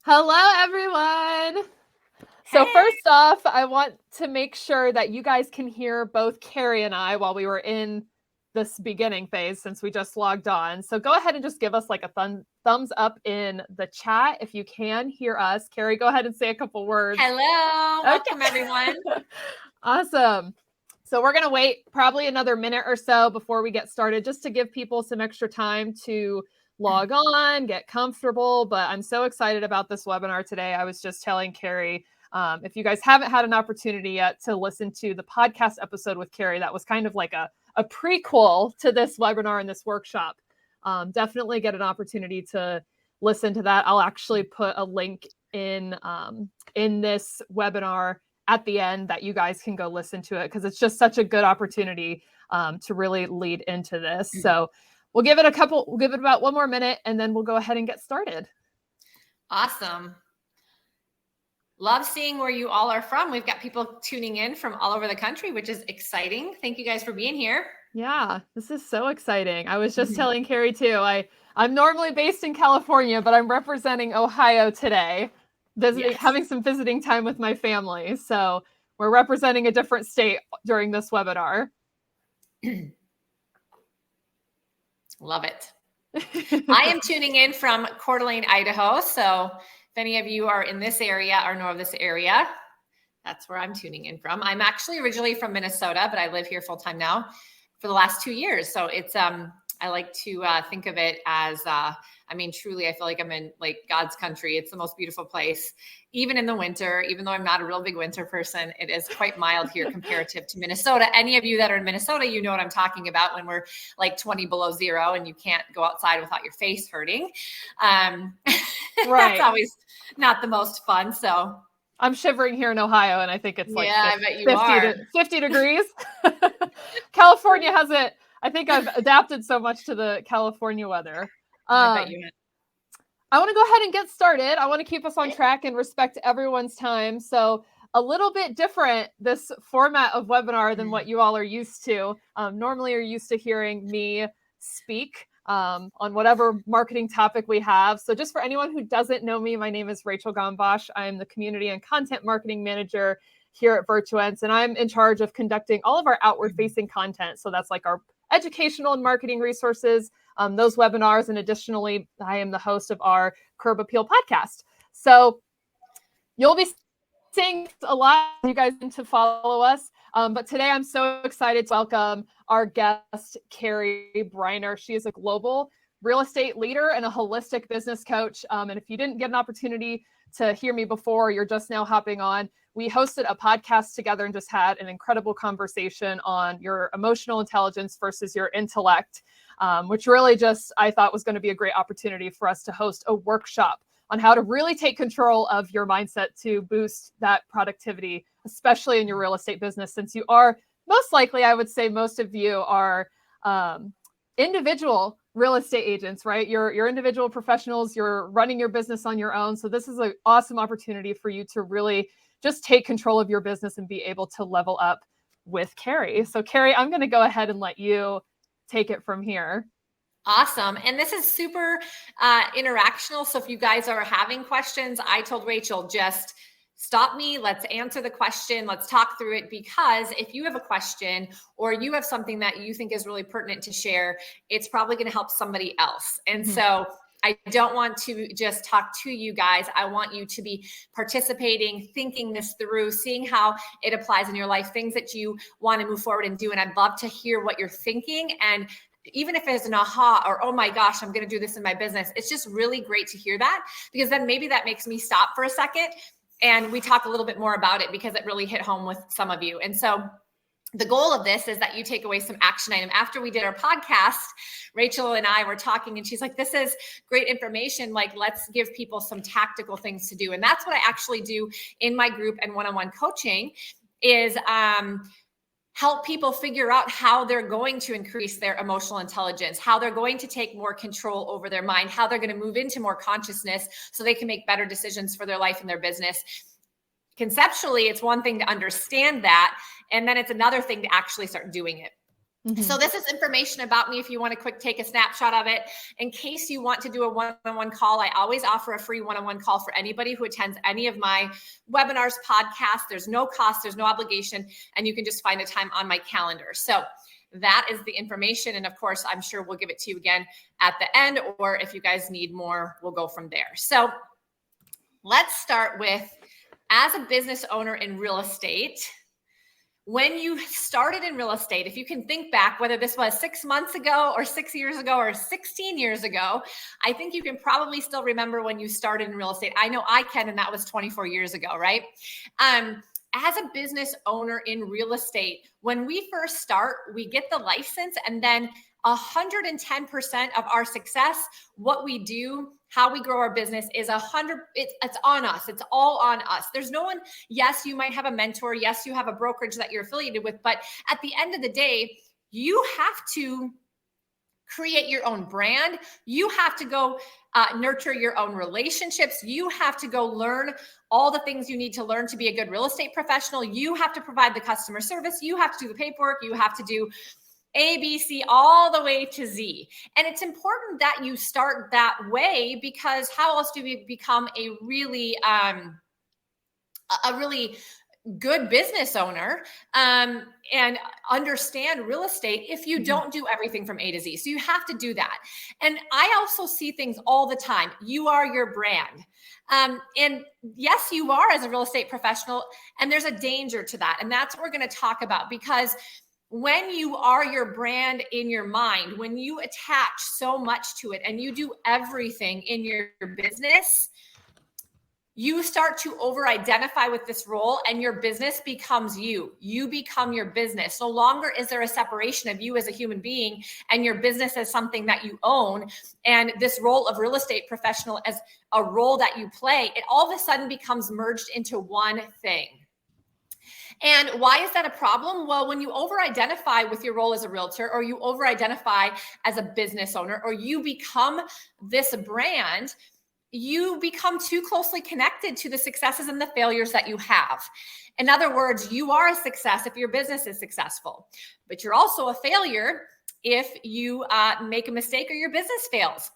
Hello, everyone. So Hey. first off, I want to make sure that you guys can hear both Cari and I while we were in this beginning phase since we just logged on. So go ahead and just give us like a thumbs up in the chat if you can hear us. Cari, go ahead and say a couple words. Hello. Okay. Welcome, everyone. Awesome. So we're going to wait probably another minute or so before we get started just to give people some extra time to log on, get comfortable. But I'm so excited about this webinar today. I was just telling Cari, if you guys haven't had an opportunity yet to listen to the podcast episode with Cari, that was kind of like a prequel to this webinar and this workshop. Definitely get an opportunity to listen to that. I'll actually put a link in this webinar at the end that you guys can go listen to it because it's just such a good opportunity to really lead into this. So we'll give it about one more minute and then we'll go ahead and get started. Awesome. Love seeing where you all are from. We've got people tuning in from all over the country, which is exciting. Thank you guys for being here. Yeah, this is so exciting. I was just telling Cari too, I'm normally based in California, but I'm representing Ohio today, having some visiting time with my family. So we're representing a different state during this webinar. Love it. I am tuning in from Coeur d'Alene, Idaho. So if any of you are in this area or know of this area, that's where I'm tuning in from. I'm actually originally from Minnesota, but I live here full time now for the last 2 years. So it's, I like to think of it as, truly, I feel like I'm in like God's country. It's the most beautiful place, even in the winter, even though I'm not a real big winter person, it is quite mild here comparative to Minnesota. Any of you that are in Minnesota, you know what I'm talking about when we're like 20 below zero and you can't go outside without your face hurting. Right. That's always not the most fun. So I'm shivering here in Ohio, and I think it's like I bet you are. 50 degrees. California hasn't. I think I've adapted so much to the California weather. I bet you have. I want to go ahead and get started. I want to keep us on track and respect everyone's time. So a little bit different, this format of webinar than what you all are used to. Normally you're used to hearing me speak on whatever marketing topic we have. So just for anyone who doesn't know me, my name is Rachel Gombosch. I'm the community and content marketing manager here at Virtuance, and I'm in charge of conducting all of our outward facing content. So that's like our educational and marketing resources, those webinars, and additionally, I am the host of our Curb Appeal podcast. So you'll be seeing a lot of you guys to follow us. But today I'm so excited to welcome our guest, Cari Briner. She is a global real estate leader and a holistic business coach. And if you didn't get an opportunity to hear me before, you're just now hopping on, we hosted a podcast together and just had an incredible conversation on your emotional intelligence versus your intellect, which really just, I thought was going to be a great opportunity for us to host a workshop on how to really take control of your mindset to boost that productivity, especially in your real estate business, since you are most likely, I would say most of you are individual real estate agents, right? You're individual professionals, you're running your business on your own. So this is an awesome opportunity for you to really just take control of your business and be able to level up with Cari. So Cari, I'm going to go ahead and let you take it from here. Awesome. And this is super interactional. So if you guys are having questions, I told Rachel, just stop me. Let's answer the question. Let's talk through it, because if you have a question or you have something that you think is really pertinent to share, it's probably going to help somebody else. And so I don't want to just talk to you guys. I want you to be participating, thinking this through, seeing how it applies in your life, things that you want to move forward and do. And I'd love to hear what you're thinking. And even if it's an aha or, oh my gosh, I'm going to do this in my business, it's just really great to hear that, because then maybe that makes me stop for a second and we talk a little bit more about it, because it really hit home with some of you. And so the goal of this is that you take away some action item. After we did our podcast, Rachel and I were talking and she's like, this is great information. Like, let's give people some tactical things to do. And that's what I actually do in my group and one-on-one coaching is, help people figure out how they're going to increase their emotional intelligence, how they're going to take more control over their mind, how they're going to move into more consciousness so they can make better decisions for their life and their business. Conceptually, it's one thing to understand that, and then it's another thing to actually start doing it. So this is information about me if you want to take a snapshot of it. In case you want to do a one-on-one call, I always offer a free one-on-one call for anybody who attends any of my webinars, podcasts. There's no cost, there's no obligation, and you can just find a time on my calendar. So that is the information. And of course, I'm sure we'll give it to you again at the end, or if you guys need more, we'll go from there. So let's start with, as a business owner in real estate, when you started in real estate, if you can think back, whether this was 6 months ago or 6 years ago or 16 years ago, I think you can probably still remember when you started in real estate. I know I can, and that was 24 years ago, right? As a business owner in real estate, when we first start, we get the license, and then 110% of our success, what we do, how we grow our business is 100. It's on us. It's all on us. There's no one. Yes, you might have a mentor. Yes, you have a brokerage that you're affiliated with. But at the end of the day, you have to create your own brand. You have to go nurture your own relationships. You have to go learn all the things you need to learn to be a good real estate professional. You have to provide the customer service. You have to do the paperwork. You have to do A, B, C, all the way to Z. And it's important that you start that way, because how else do we become a really good business owner and understand real estate if you don't do everything from A to Z? So you have to do that. And I also see things all the time. You are your brand. And yes, you are, as a real estate professional, and there's a danger to that. And that's what we're going to talk about, because when you are your brand in your mind, when you attach so much to it and you do everything in your business, you start to over-identify with this role, and your business becomes you. You become your business. No longer is there a separation of you as a human being and your business as something that you own, and this role of real estate professional as a role that you play. It all of a sudden becomes merged into one thing. And why is that a problem? Well, when you over-identify with your role as a realtor, or you over-identify as a business owner, or you become this brand, you become too closely connected to the successes and the failures that you have. In other words, you are a success if your business is successful, but you're also a failure if you make a mistake or your business fails.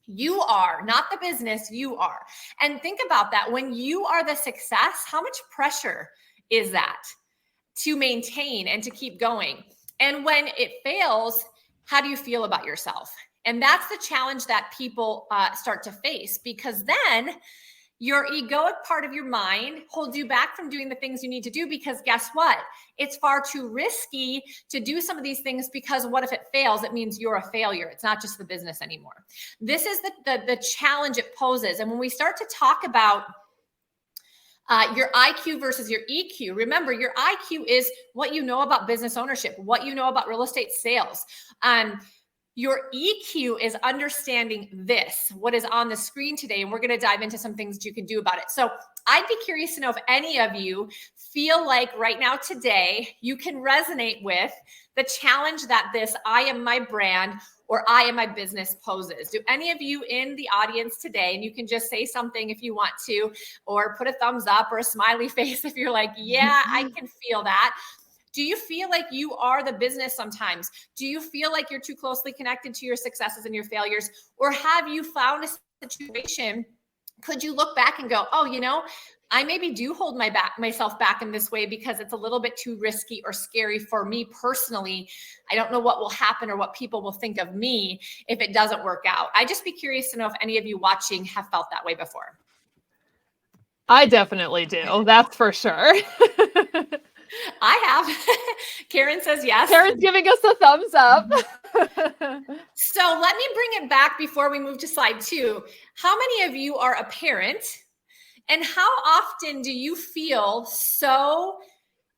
You are, not the business, you are. And think about that. When you are the success, how much pressure is that to maintain and to keep going? And when it fails, how do you feel about yourself? And that's the challenge that people start to face, because then your egoic part of your mind holds you back from doing the things you need to do, because guess what? It's far too risky to do some of these things, because what if it fails? It means you're a failure. It's not just the business anymore. This is the challenge it poses. And when we start to talk about your IQ versus your EQ. Remember, your IQ is what you know about business ownership, what you know about real estate sales. Your EQ is understanding this, what is on the screen today. And we're going to dive into some things that you can do about it. So I'd be curious to know if any of you feel like right now today you can resonate with the challenge that this I am my brand or I am my business poses. Do any of you in the audience today, and you can just say something if you want to, or put a thumbs up or a smiley face if you're like, yeah, I can feel that. Do you feel like you are the business sometimes? Do you feel like you're too closely connected to your successes and your failures? Or have you found a situation, could you look back and go, oh, you know, I maybe do hold myself back in this way because it's a little bit too risky or scary for me personally. I don't know what will happen or what people will think of me if it doesn't work out. I'd just be curious to know if any of you watching have felt that way before. I definitely do. That's for sure. I have. Karen says yes. Karen's giving us a thumbs up. So let me bring it back before we move to slide 2. How many of you are a parent? And how often do you feel so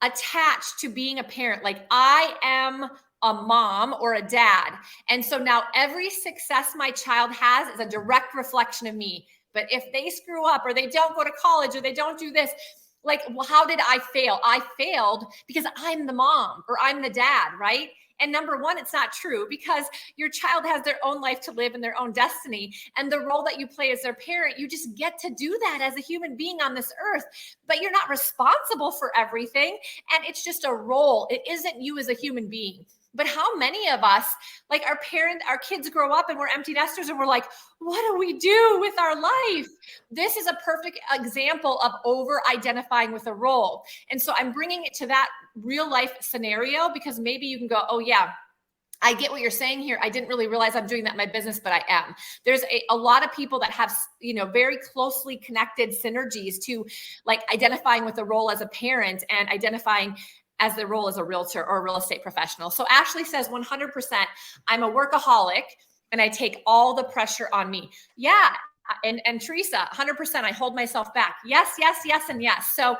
attached to being a parent? Like, I am a mom or a dad. And so now every success my child has is a direct reflection of me. But if they screw up or they don't go to college or they don't do this, like, well, how did I fail? I failed because I'm the mom or I'm the dad, right? And number one, it's not true, because your child has their own life to live and their own destiny. And the role that you play as their parent, you just get to do that as a human being on this earth, but you're not responsible for everything. And it's just a role. It isn't you as a human being. But how many of us, like our kids grow up and we're empty nesters and we're like, what do we do with our life? This is a perfect example of over-identifying with a role. And so I'm bringing it to that real life scenario because maybe you can go, oh yeah, I get what you're saying here. I didn't really realize I'm doing that in my business, but I am. There's a lot of people that have, very closely connected synergies to like identifying with the role as a parent and identifying as the role as a realtor or a real estate professional. So Ashley says 100%, I'm a workaholic and I take all the pressure on me. Yeah. And Teresa, 100%, I hold myself back. Yes, yes, yes, and yes. So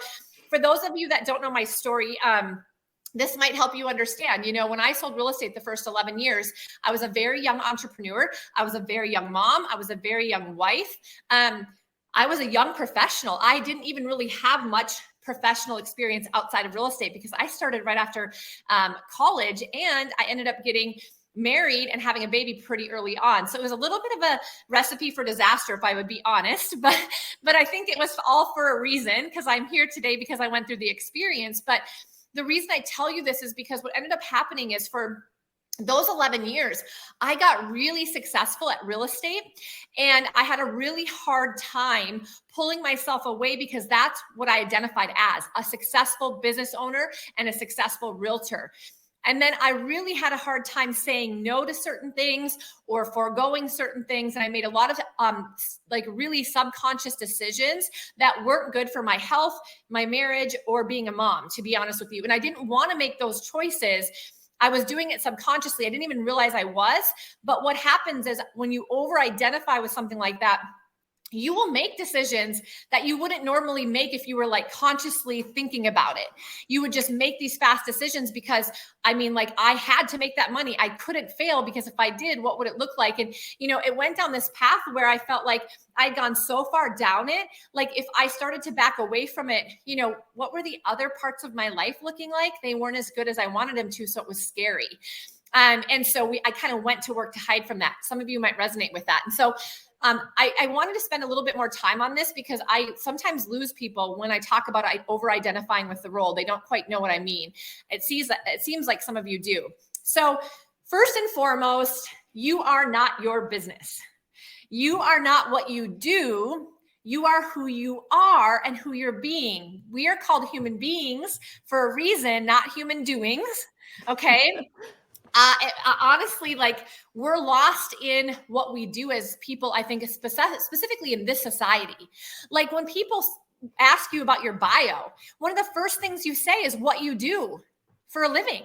for those of you that don't know my story, this might help you understand. When I sold real estate the first 11 years, I was a very young entrepreneur. I was a very young mom. I was a very young wife. I was a young professional. I didn't even really have much professional experience outside of real estate because I started right after college, and I ended up getting married and having a baby pretty early on. So it was a little bit of a recipe for disaster, if I would be honest, but I think it was all for a reason, because I'm here today because I went through the experience. But the reason I tell you this is because what ended up happening is for those 11 years, I got really successful at real estate, and I had a really hard time pulling myself away because that's what I identified as a successful business owner and a successful realtor. And then I really had a hard time saying no to certain things or foregoing certain things. And I made a lot of really subconscious decisions that weren't good for my health, my marriage, or being a mom, to be honest with you. And I didn't want to make those choices. I was doing it subconsciously. I didn't even realize I was. But what happens is when you over-identify with something like that, you will make decisions that you wouldn't normally make if you were like consciously thinking about it. You would just make these fast decisions because I had to make that money. I couldn't fail because if I did, what would it look like? And, it went down this path where I felt like I'd gone so far down it. Like if I started to back away from it, what were the other parts of my life looking like? They weren't as good as I wanted them to. So it was scary. And so I kind of went to work to hide from that. Some of you might resonate with that. And so I wanted to spend a little bit more time on this because I sometimes lose people when I talk about over-identifying with the role. They don't quite know what I mean. It seems like some of you do. So first and foremost, you are not your business. You are not what you do. You are who you are and who you're being. We are called human beings for a reason, not human doings. Okay. Honestly, we're lost in what we do as people, I think, specifically in this society. Like when people ask you about your bio, one of the first things you say is what you do for a living.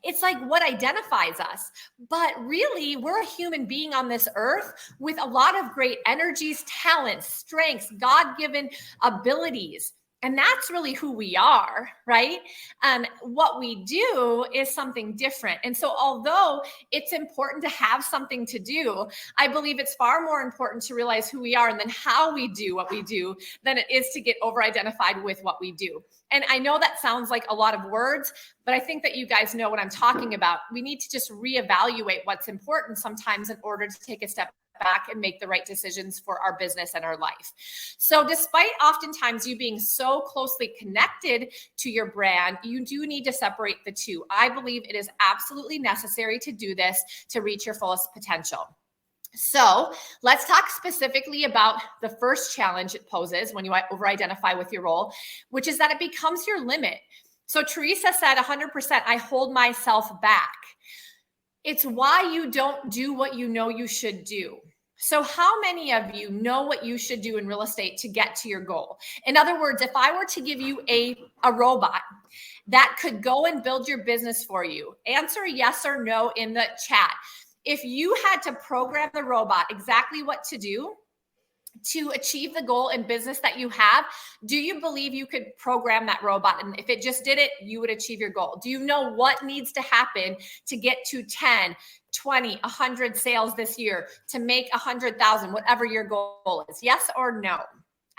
It's like what identifies us. But really, we're a human being on this earth with a lot of great energies, talents, strengths, God-given abilities. And that's really who we are, right? What we do is something different. And so although it's important to have something to do, I believe it's far more important to realize who we are and then how we do what we do than it is to get over-identified with what we do. And I know that sounds like a lot of words, but I think that you guys know what I'm talking about. We need to just reevaluate what's important sometimes in order to take a step back and make the right decisions for our business and our life. So despite oftentimes you being so closely connected to your brand, you do need to separate the two. I believe it is absolutely necessary to do this to reach your fullest potential. So let's talk specifically about the first challenge it poses when you over-identify with your role, which is that it becomes your limit. So Teresa said 100%, I hold myself back. It's why you don't do what you know you should do. So how many of you know what you should do in real estate to get to your goal? In other words, if I were to give you a robot that could go and build your business for you, answer yes or no in the chat. If you had to program the robot exactly what to do to achieve the goal in business that you have, do you believe you could program that robot? And if it just did it, you would achieve your goal. Do you know what needs to happen to get to 10, 20, 100 sales this year, to make 100,000, whatever your goal is? Yes or no?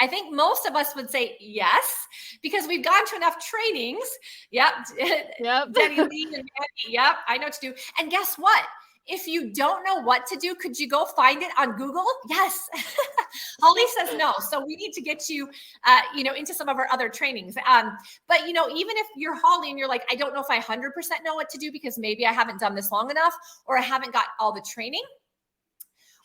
I think most of us would say yes, because we've gone to enough trainings. Yep. Jenny Lee and Mandy. Yep. I know what to do. And guess what? If you don't know what to do, could you go find it on Google? Yes. Holly says no. So we need to get you, into some of our other trainings. But, even if you're Holly and you're like, I don't know if I 100% know what to do because maybe I haven't done this long enough or I haven't got all the training.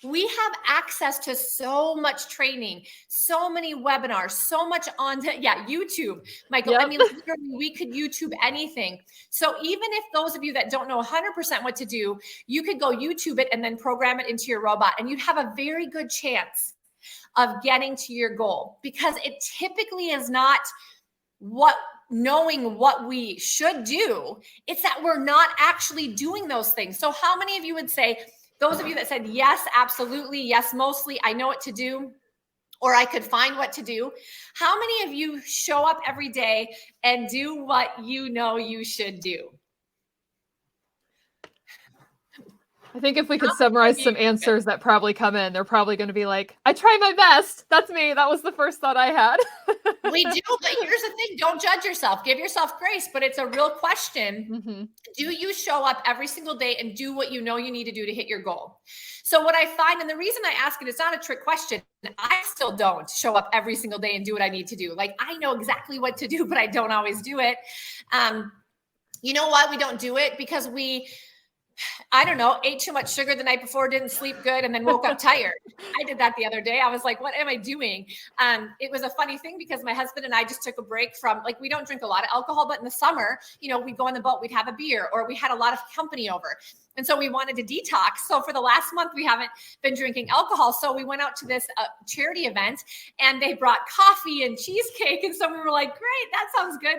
We have access to so much training, so many webinars, so much on YouTube, Michael. Yep. I mean, literally, we could YouTube anything. So even if those of you that don't know 100% what to do, you could go YouTube it and then program it into your robot, and you'd have a very good chance of getting to your goal, because it typically is not knowing what we should do. It's that we're not actually doing those things. So how many of you would say, those of you that said, yes, absolutely, yes, mostly, I know what to do, or I could find what to do. How many of you show up every day and do what you know you should do? I think if we could summarize some answers that probably come in, they're probably going to be like, I try my best. That's me. That was the first thought I had. We do, but here's the thing. Don't judge yourself. Give yourself grace, but it's a real question. Mm-hmm. Do you show up every single day and do what you know you need to do to hit your goal? So what I find, and the reason I ask it, it's not a trick question. I still don't show up every single day and do what I need to do. Like, I know exactly what to do, but I don't always do it. You know why we don't do it? Because I don't know, ate too much sugar the night before, didn't sleep good, and then woke up tired. I did that the other day. I was like, what am I doing? It was a funny thing because my husband and I just took a break from, like, we don't drink a lot of alcohol, but in the summer, we'd go on the boat, we'd have a beer, or we had a lot of company over. And so we wanted to detox. So for the last month, we haven't been drinking alcohol. So we went out to this charity event, and they brought coffee and cheesecake. And so we were like, great, that sounds good.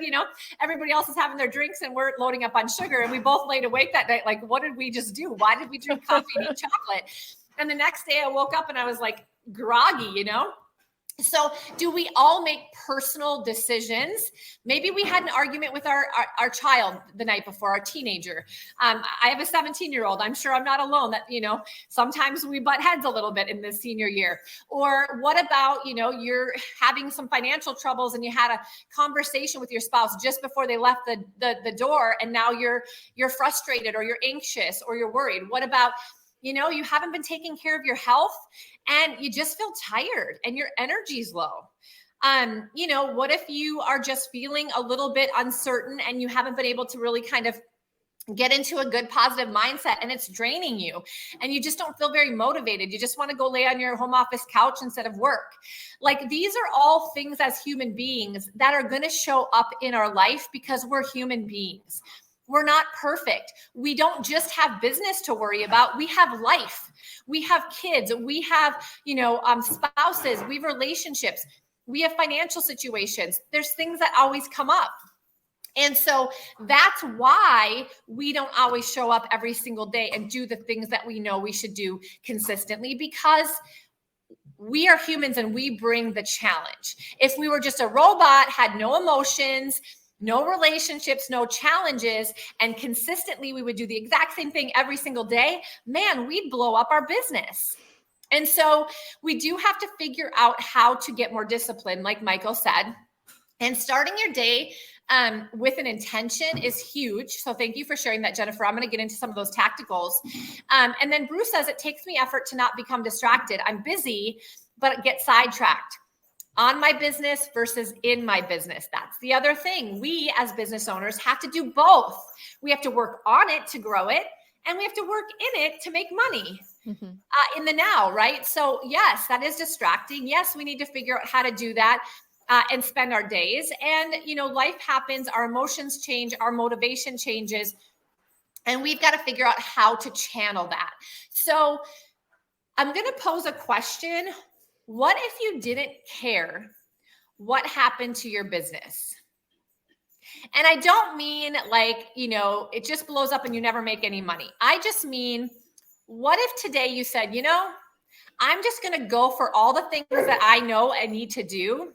Everybody else is having their drinks and we're loading up on sugar. And we both laid awake that night. Like, what did we just do? Why did we drink coffee and eat chocolate? And the next day I woke up and I was like groggy, So do we all make personal decisions? Maybe we had an argument with our child the night before, our teenager. I have a 17-year-old. I'm sure I'm not alone that, sometimes we butt heads a little bit in this senior year. Or what about, you're having some financial troubles and you had a conversation with your spouse just before they left the door, and now you're frustrated or you're anxious or you're worried. What about, you haven't been taking care of your health and you just feel tired and your energy's low. What if you are just feeling a little bit uncertain and you haven't been able to really kind of get into a good positive mindset, and it's draining you and you just don't feel very motivated. You just want to go lay on your home office couch instead of work. Like, these are all things as human beings that are going to show up in our life because we're human beings. We're not perfect. We don't just have business to worry about. We have life. We have kids. We have, spouses. We have relationships. We have financial situations. There's things that always come up. And so that's why we don't always show up every single day and do the things that we know we should do consistently, because we are humans and we bring the challenge. If we were just a robot, had no emotions, no relationships, no challenges, and consistently we would do the exact same thing every single day, man, we'd blow up our business. And so we do have to figure out how to get more disciplined, like Michael said. And starting your day with an intention is huge. So thank you for sharing that, Jennifer. I'm going to get into some of those tacticals. And then Bruce says, it takes me effort to not become distracted. I'm busy, but get sidetracked. On my business versus in my business. That's the other thing. We as business owners have to do both. We have to work on it to grow it, and we have to work in it to make money in the now, right? So yes, that is distracting. Yes, we need to figure out how to do that and spend our days. And, life happens, our emotions change, our motivation changes, and we've got to figure out how to channel that. So I'm going to pose a question. What if you didn't care what happened to your business? And I don't mean like, it just blows up and you never make any money. I just mean, what if today you said, I'm just going to go for all the things that I know I need to do,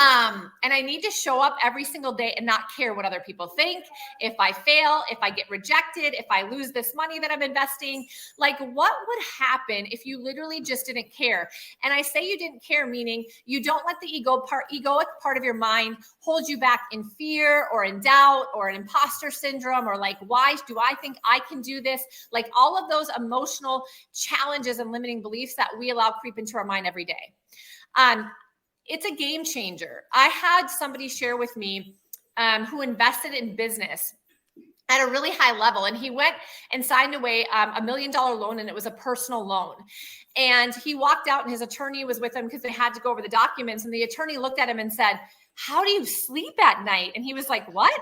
And I need to show up every single day and not care what other people think. If I fail, if I get rejected, if I lose this money that I'm investing, like what would happen if you literally just didn't care? And I say you didn't care, meaning you don't let the egoic part of your mind hold you back in fear or in doubt or an imposter syndrome, or like, why do I think I can do this? Like all of those emotional challenges and limiting beliefs that we allow creep into our mind every day. It's a game changer. I had somebody share with me who invested in business at a really high level. And he went and signed away $1 million loan, and it was a personal loan. And he walked out and his attorney was with him because they had to go over the documents. And the attorney looked at him and said, "How do you sleep at night?" And he was like, "What?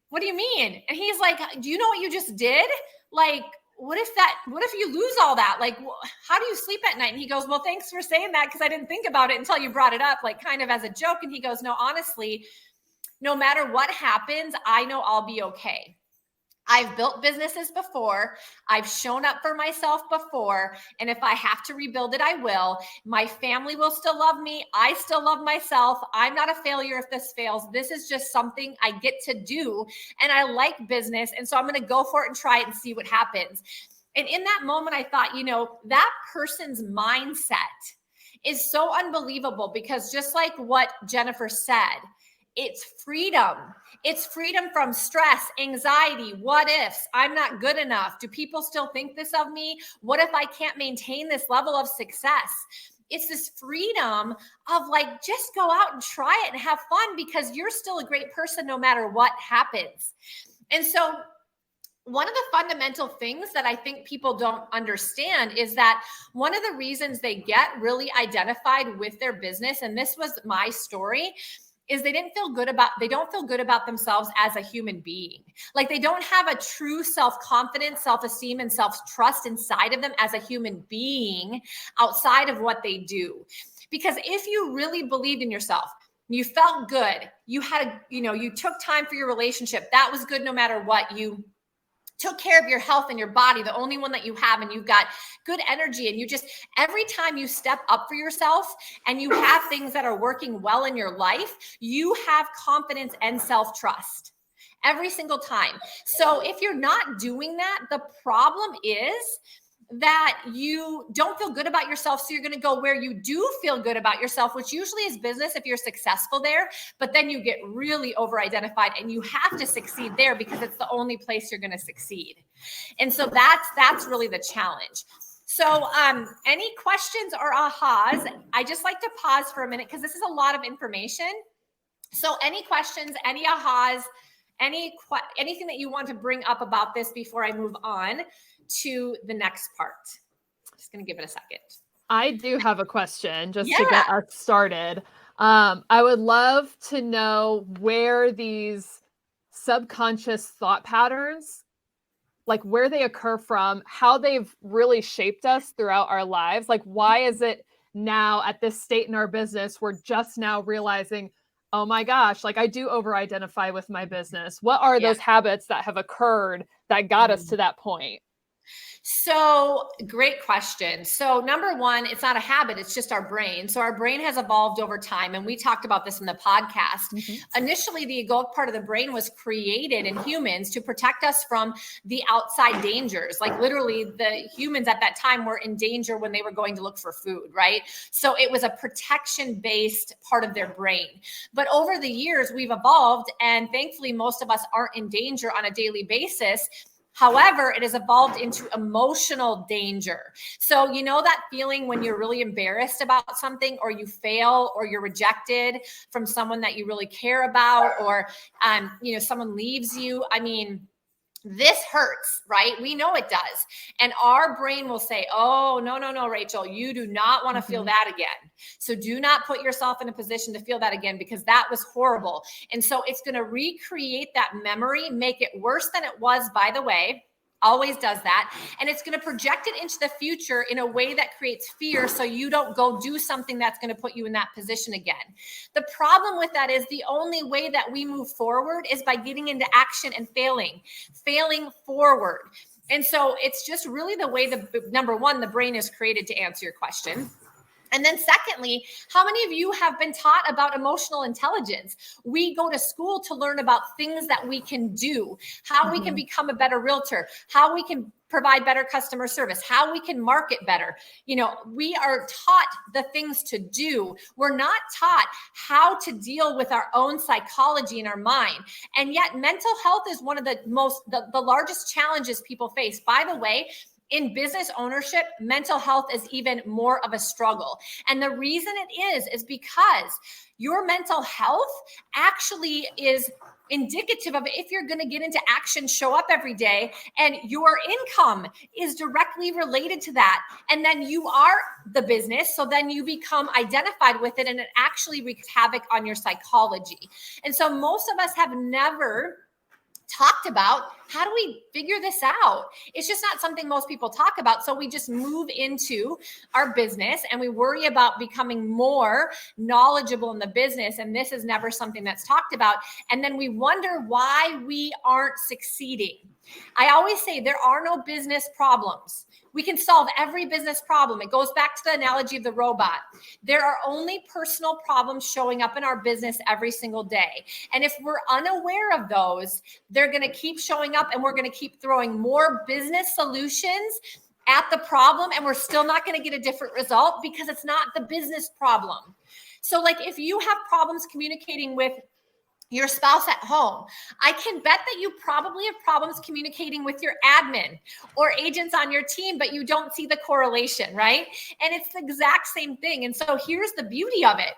What do you mean?" And he's like, "Do you know what you just did? Like, what if you lose all that? Like, how do you sleep at night?" And he goes, "Well, thanks for saying that, because I didn't think about it until you brought it up, like kind of as a joke." And he goes, "No, honestly, no matter what happens, I know I'll be okay. I've built businesses before. I've shown up for myself before. And if I have to rebuild it, I will. My family will still love me. I still love myself. I'm not a failure if this fails. This is just something I get to do. And I like business. And so I'm going to go for it and try it and see what happens." And in that moment, I thought, that person's mindset is so unbelievable, because just like what Jennifer said, it's freedom. It's freedom from stress, anxiety, what ifs. I'm not good enough. Do people still think this of me? What if I can't maintain this level of success? It's this freedom of like, just go out and try it and have fun, because you're still a great person no matter what happens. And so one of the fundamental things that I think people don't understand is that one of the reasons they get really identified with their business, and this was my story, is they don't feel good about themselves as a human being. Like they don't have a true self-confidence, self-esteem, and self-trust inside of them as a human being outside of what they do. Because if you really believed in yourself, you felt good, you had, you took time for your relationship, that was good no matter what, you took care of your health and your body, the only one that you have, and you've got good energy, and you just, every time you step up for yourself and you have things that are working well in your life, you have confidence and self-trust every single time. So if you're not doing that, the problem is that you don't feel good about yourself. So you're going to go where you do feel good about yourself, which usually is business if you're successful there, but then you get really over-identified and you have to succeed there because it's the only place you're going to succeed. And so that's really the challenge. So any questions or ahas? I just like to pause for a minute because this is a lot of information. So any questions, any ahas, anything that you want to bring up about this before I move on to the next part? Just going to give it a second. I do have a question just to get us started. I would love to know where these subconscious thought patterns, like where they occur from, how they've really shaped us throughout our lives. Like, why is it now at this state in our business, we're just now realizing, oh my gosh, like I do over-identify with my business. What are those habits that have occurred that got us to that point? So great question. So number one, it's not a habit. It's just our brain. So our brain has evolved over time. And we talked about this in the podcast. Mm-hmm. Initially, the egoic part of the brain was created in humans to protect us from the outside dangers. Like literally the humans at that time were in danger when they were going to look for food, right? So it was a protection-based part of their brain. But over the years, we've evolved. And thankfully, most of us aren't in danger on a daily basis. However, it has evolved into emotional danger. So you know that feeling when you're really embarrassed about something, or you fail, or you're rejected from someone that you really care about, or someone leaves you. I mean, this hurts, right? We know it does. And our brain will say, oh, no, Rachel, you do not want to feel that again. So do not put yourself in a position to feel that again, because that was horrible. And so it's going to recreate that memory, make it worse than it was, by the way. Always does that. And it's going to project it into the future in a way that creates fear, so you don't go do something that's going to put you in that position again. The problem with that is the only way that we move forward is by getting into action and failing forward. And so it's just really the way number one, the brain is created, to answer your question. And then secondly, how many of you have been taught about emotional intelligence? We go to school to learn about things that we can do, how we can become a better realtor, how we can provide better customer service, how we can market better. You know, we are taught the things to do. We're not taught how to deal with our own psychology in our mind. And yet mental health is one of the largest challenges people face. By the way, in business ownership, mental health is even more of a struggle. And the reason it is because your mental health actually is indicative of if you're going to get into action, show up every day, and your income is directly related to that. And then you are the business. So then you become identified with it, and it actually wreaks havoc on your psychology. And so most of us have never talked about how do we figure this out. It's just not something most people talk about. So we just move into our business and we worry about becoming more knowledgeable in the business. And this is never something that's talked about. And then we wonder why we aren't succeeding. I always say there are no business problems. We can solve every business problem. It goes back to the analogy of the robot. There are only personal problems showing up in our business every single day. And if we're unaware of those, they're going to keep showing up, and we're going to keep throwing more business solutions at the problem, and we're still not going to get a different result because it's not the business problem. So like if you have problems communicating with your spouse at home, I can bet that you probably have problems communicating with your admin or agents on your team, but you don't see the correlation, right? And it's the exact same thing. And so here's the beauty of it.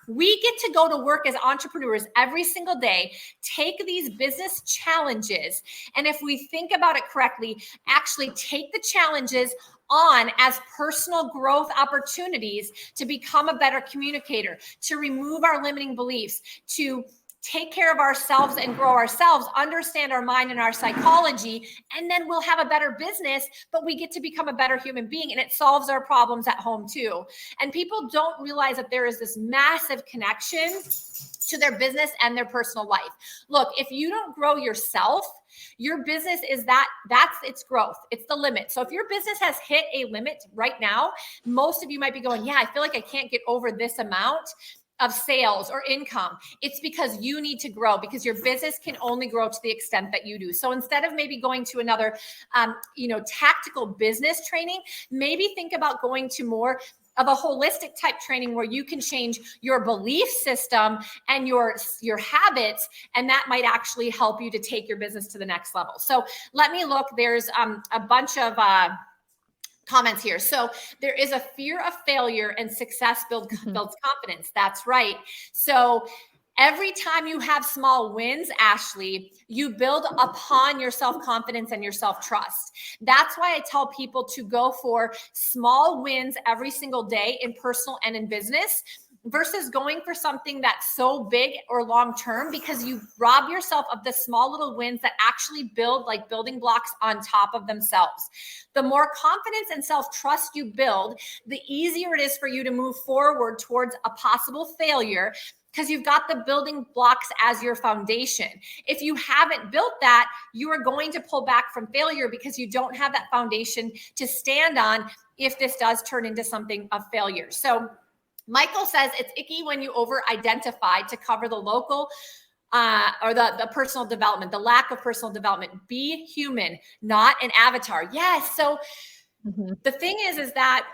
We get to go to work as entrepreneurs every single day, take these business challenges, and if we think about it correctly, actually take the challenges on as personal growth opportunities to become a better communicator, to remove our limiting beliefs, to take care of ourselves and grow ourselves, understand our mind and our psychology, and then we'll have a better business, but we get to become a better human being, and it solves our problems at home too. And people don't realize that there is this massive connection to their business and their personal life. Look, if you don't grow yourself, your business is that's its growth. It's the limit. So if your business has hit a limit right now, most of you might be going, yeah, I feel like I can't get over this amount of sales or income. It's because you need to grow, because your business can only grow to the extent that you do. So instead of maybe going to another, tactical business training, maybe think about going to more of a holistic type training where you can change your belief system and your habits, and that might actually help you to take your business to the next level. So let me look. There's a bunch of comments here. So there is a fear of failure, and success builds confidence. That's right. So every time you have small wins, Ashley, you build upon your self-confidence and your self-trust. That's why I tell people to go for small wins every single day in personal and in business, versus going for something that's so big or long-term, because you rob yourself of the small little wins that actually build like building blocks on top of themselves. The more confidence and self-trust you build, the easier it is for you to move forward towards a possible failure, because you've got the building blocks as your foundation. If you haven't built that, you are going to pull back from failure because you don't have that foundation to stand on if this does turn into something of failure. So Michael says it's icky when you over-identify to cover the local or the personal development, the lack of personal development. Be human, not an avatar. Yes. So the thing is that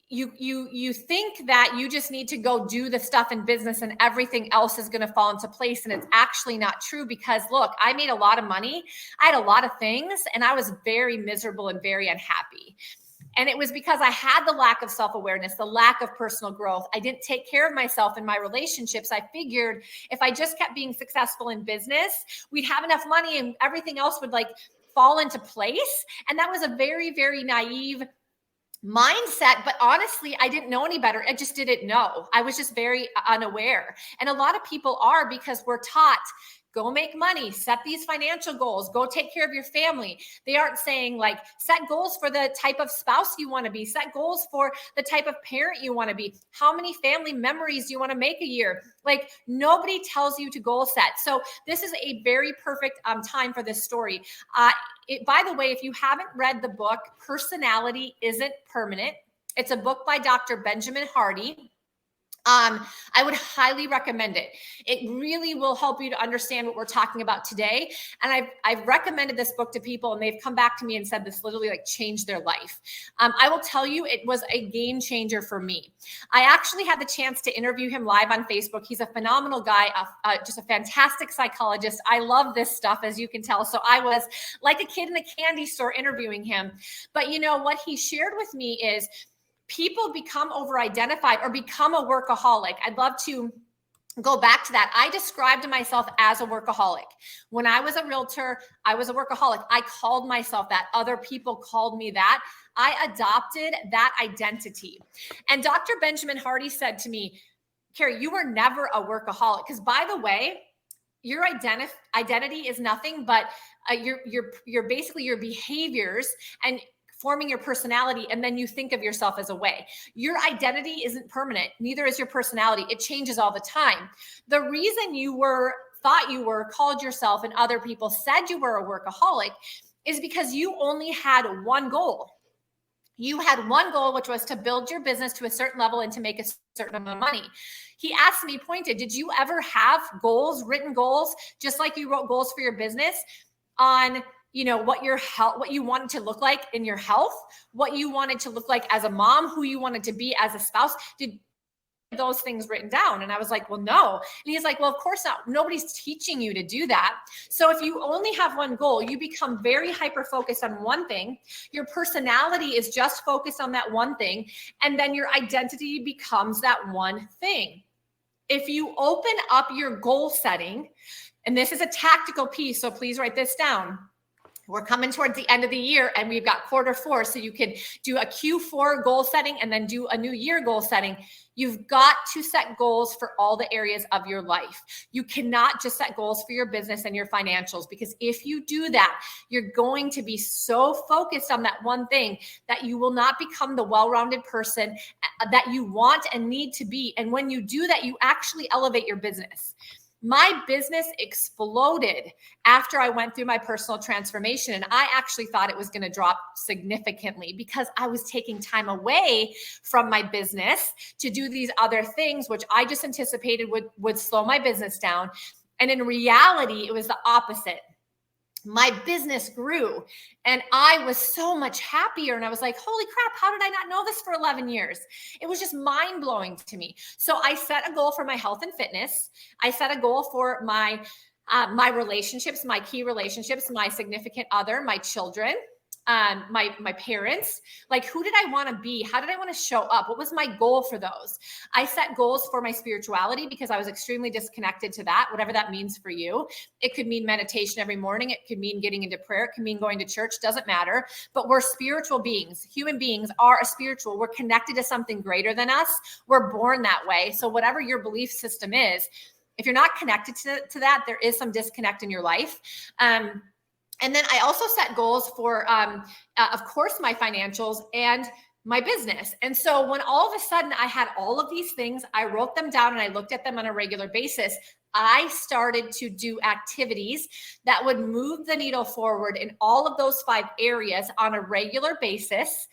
you think that you just need to go do the stuff in business and everything else is going to fall into place. And it's actually not true, because look, I made a lot of money. I had a lot of things, and I was very miserable and very unhappy. And it was because I had the lack of self-awareness, the lack of personal growth. I didn't take care of myself in my relationships. I figured if I just kept being successful in business, we'd have enough money and everything else would like fall into place. And that was a very, very naive mindset. But honestly, I didn't know any better. I just didn't know. I was just very unaware. And a lot of people are, because we're taught, go make money, set these financial goals, go take care of your family. They aren't saying like, set goals for the type of spouse you want to be, set goals for the type of parent you want to be. How many family memories do you want to make a year? Like, nobody tells you to goal set. So this is a very perfect time for this story. By the way, if you haven't read the book, Personality Isn't Permanent, It's a book by Dr. Benjamin Hardy. I would highly recommend it. It really will help you to understand what we're talking about today. And I've recommended this book to people, and they've come back to me and said this literally like changed their life. I will tell you, it was a game changer for me. I actually had the chance to interview him live on Facebook. He's a phenomenal guy, just a fantastic psychologist. I love this stuff, as you can tell. So I was like a kid in a candy store interviewing him. But you know what he shared with me is, people become over-identified or become a workaholic. I'd love to go back to that. I described myself as a workaholic. When I was a realtor, I was a workaholic. I called myself that. Other people called me that. I adopted that identity. And Dr. Benjamin Hardy said to me, Cari, you were never a workaholic. Because by the way, your identity is nothing but your basically your behaviors and forming your personality, and then you think of yourself as a way. Your identity isn't permanent, neither is your personality. It changes all the time. The reason you thought you were, called yourself, and other people said you were a workaholic is because you only had one goal. You had one goal, which was to build your business to a certain level and to make a certain amount of money. He asked me, pointed, did you ever have goals, written goals, just like you wrote goals for your business on what your health, what you wanted to look like in your health, what you wanted to look like as a mom, who you wanted to be as a spouse? Did those things written down? And I was like, well, no. And he's like, well, of course not. Nobody's teaching you to do that. So if you only have one goal, you become very hyper-focused on one thing. Your personality is just focused on that one thing. And then your identity becomes that one thing. If you open up your goal setting, and this is a tactical piece, so please write this down. We're coming towards the end of the year, and we've got Q4, so you can do a Q4 goal setting and then do a new year goal setting. You've got to set goals for all the areas of your life. You cannot just set goals for your business and your financials, because if you do that, you're going to be so focused on that one thing that you will not become the well-rounded person that you want and need to be. And when you do that, you actually elevate your business. My business exploded after I went through my personal transformation. And I actually thought it was going to drop significantly because I was taking time away from my business to do these other things, which I just anticipated would slow my business down. And in reality, it was the opposite. My business grew and I was so much happier. And I was like, holy crap, how did I not know this for 11 years? It was just mind blowing to me. So I set a goal for my health and fitness. I set a goal for my relationships, my key relationships, my significant other, my children, my parents. Like, who did I want to be? How did I want to show up? What was my goal for those? I set goals for my spirituality because I was extremely disconnected to that, whatever that means for you. It could mean meditation every morning. It could mean getting into prayer. It could mean going to church. Doesn't matter. But we're spiritual beings. Human beings are a spiritual. We're connected to something greater than us. We're born that way. So whatever your belief system is, if you're not connected to that, there is some disconnect in your life. And then I also set goals for, of course, my financials and my business. And so when all of a sudden I had all of these things, I wrote them down and I looked at them on a regular basis. I started to do activities that would move the needle forward in all of those 5 areas on a regular basis.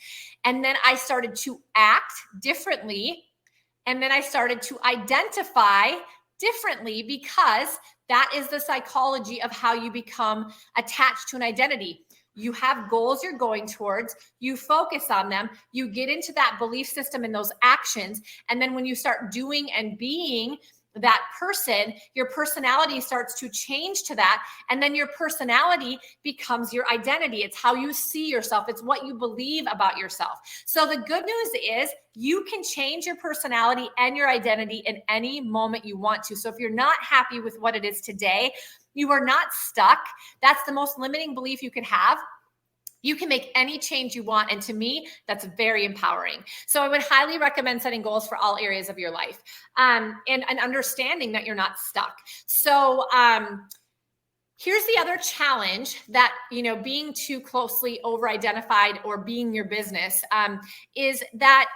And then I started to act differently. And then I started to identify differently, because that is the psychology of how you become attached to an identity. You have goals you're going towards, you focus on them, you get into that belief system and those actions. And then when you start doing and being that person, your personality starts to change to that. And then your personality becomes your identity. It's how you see yourself. It's what you believe about yourself. So the good news is you can change your personality and your identity in any moment you want to. So if you're not happy with what it is today, you are not stuck. That's the most limiting belief you can have. You can make any change you want. And to me, that's very empowering. So I would highly recommend setting goals for all areas of your life, and understanding that you're not stuck. So here's the other challenge that, being too closely over-identified or being your business is that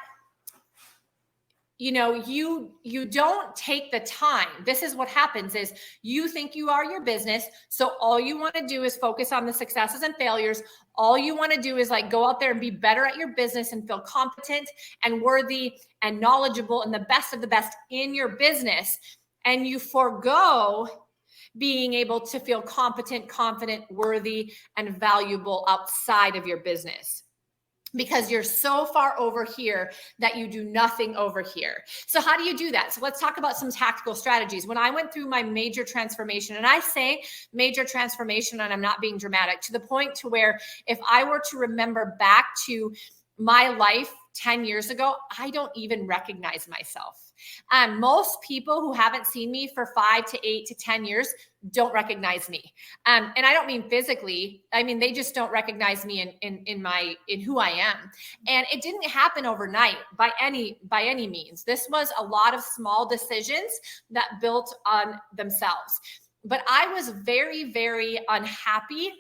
you don't take the time. This is what happens is you think you are your business. So all you want to do is focus on the successes and failures. All you want to do is like go out there and be better at your business and feel competent and worthy and knowledgeable and the best of the best in your business. And you forego being able to feel competent, confident, worthy, and valuable outside of your business, because you're so far over here that you do nothing over here. So how do you do that? So let's talk about some tactical strategies. When I went through my major transformation, and I say major transformation, and I'm not being dramatic, to the point to where if I were to remember back to my life 10 years ago, I don't even recognize myself. Most people who haven't seen me for 5 to 8 to 10 years don't recognize me. And I don't mean physically. I mean, they just don't recognize me in who I am. And it didn't happen overnight by any means. This was a lot of small decisions that built on themselves. But I was very, very unhappy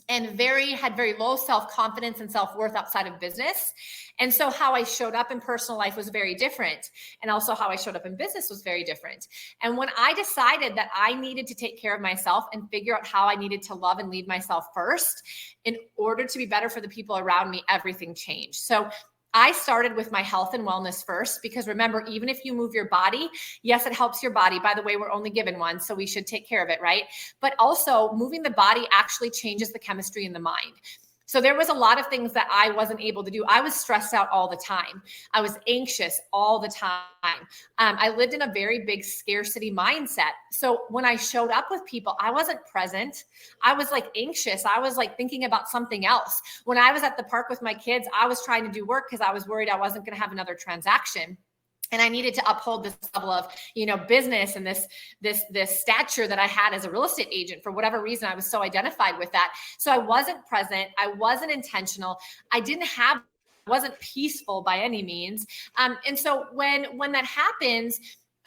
and had very low self-confidence and self-worth outside of business. And so how I showed up in personal life was very different. And also how I showed up in business was very different. And when I decided that I needed to take care of myself and figure out how I needed to love and lead myself first in order to be better for the people around me, everything changed. So I started with my health and wellness first, because remember, even if you move your body, yes, it helps your body. By the way, we're only given one, so we should take care of it, right? But also moving the body actually changes the chemistry in the mind. So there was a lot of things that I wasn't able to do. I was stressed out all the time. I was anxious all the time. I lived in a very big scarcity mindset. So when I showed up with people, I wasn't present. I was like anxious. I was like thinking about something else. When I was at the park with my kids, I was trying to do work because I was worried I wasn't going to have another transaction. And I needed to uphold this level of, business and this stature that I had as a real estate agent. For whatever reason, I was so identified with that. So I wasn't present. I wasn't intentional. I wasn't peaceful by any means. And so when that happens,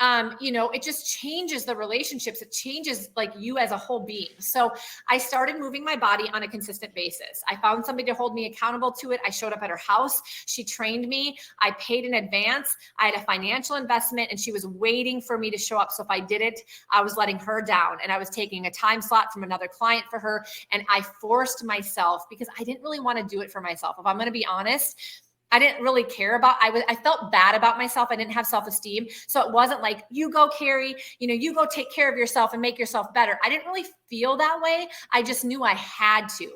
it just changes the relationships. It changes like you as a whole being. So I started moving my body on a consistent basis. I found somebody to hold me accountable to it. I showed up at her house. She trained me. I paid in advance. I had a financial investment and she was waiting for me to show up. So if I did it, I was letting her down, and I was taking a time slot from another client for her. And I forced myself because I didn't really want to do it for myself. If I'm going to be honest, I didn't really care about, I felt bad about myself. I didn't have self-esteem. So it wasn't like, you go, Cari, you go take care of yourself and make yourself better. I didn't really feel that way. I just knew I had to.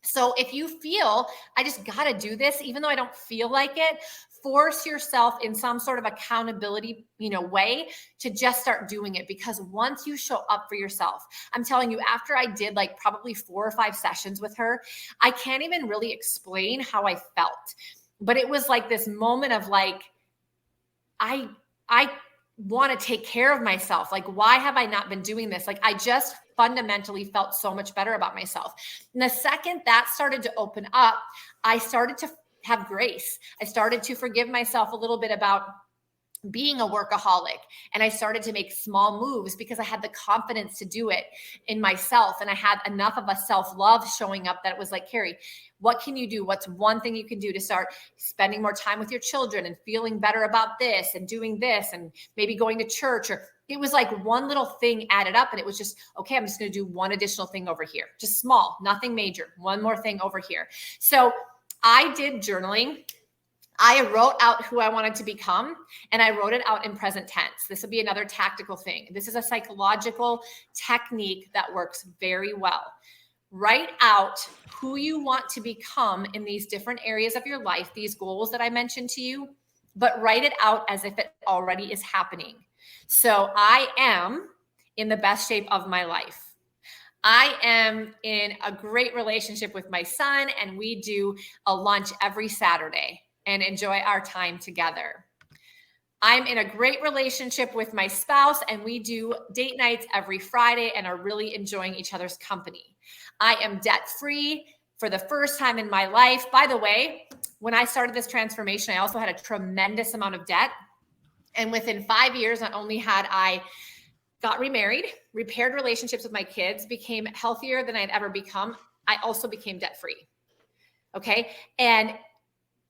So if you feel, I just got to do this, even though I don't feel like it, force yourself in some sort of accountability, way to just start doing it. Because once you show up for yourself, I'm telling you, after I did like probably 4 or 5 sessions with her, I can't even really explain how I felt. But it was like this moment of like, I want to take care of myself. Like, why have I not been doing this? Like, I just fundamentally felt so much better about myself. And the second that started to open up, I started to have grace. I started to forgive myself a little bit about being a workaholic. And I started to make small moves because I had the confidence to do it in myself. And I had enough of a self-love showing up that it was like, Cari, what can you do? What's one thing you can do to start spending more time with your children and feeling better about this and doing this and maybe going to church? Or it was like one little thing added up, and it was just, okay, I'm just going to do one additional thing over here. Just small, nothing major, one more thing over here. So I did journaling. I wrote out who I wanted to become, and I wrote it out in present tense. This would be another tactical thing. This is a psychological technique that works very well. Write out who you want to become in these different areas of your life, these goals that I mentioned to you, but write it out as if it already is happening. So I am in the best shape of my life. I am in a great relationship with my son, and we do a lunch every Saturday and enjoy our time together. I'm in a great relationship with my spouse, and we do date nights every Friday and are really enjoying each other's company. I am debt-free for the first time in my life. By the way, when I started this transformation, I also had a tremendous amount of debt. And within 5 years, not only had I got remarried, repaired relationships with my kids, became healthier than I'd ever become, I also became debt-free. Okay. And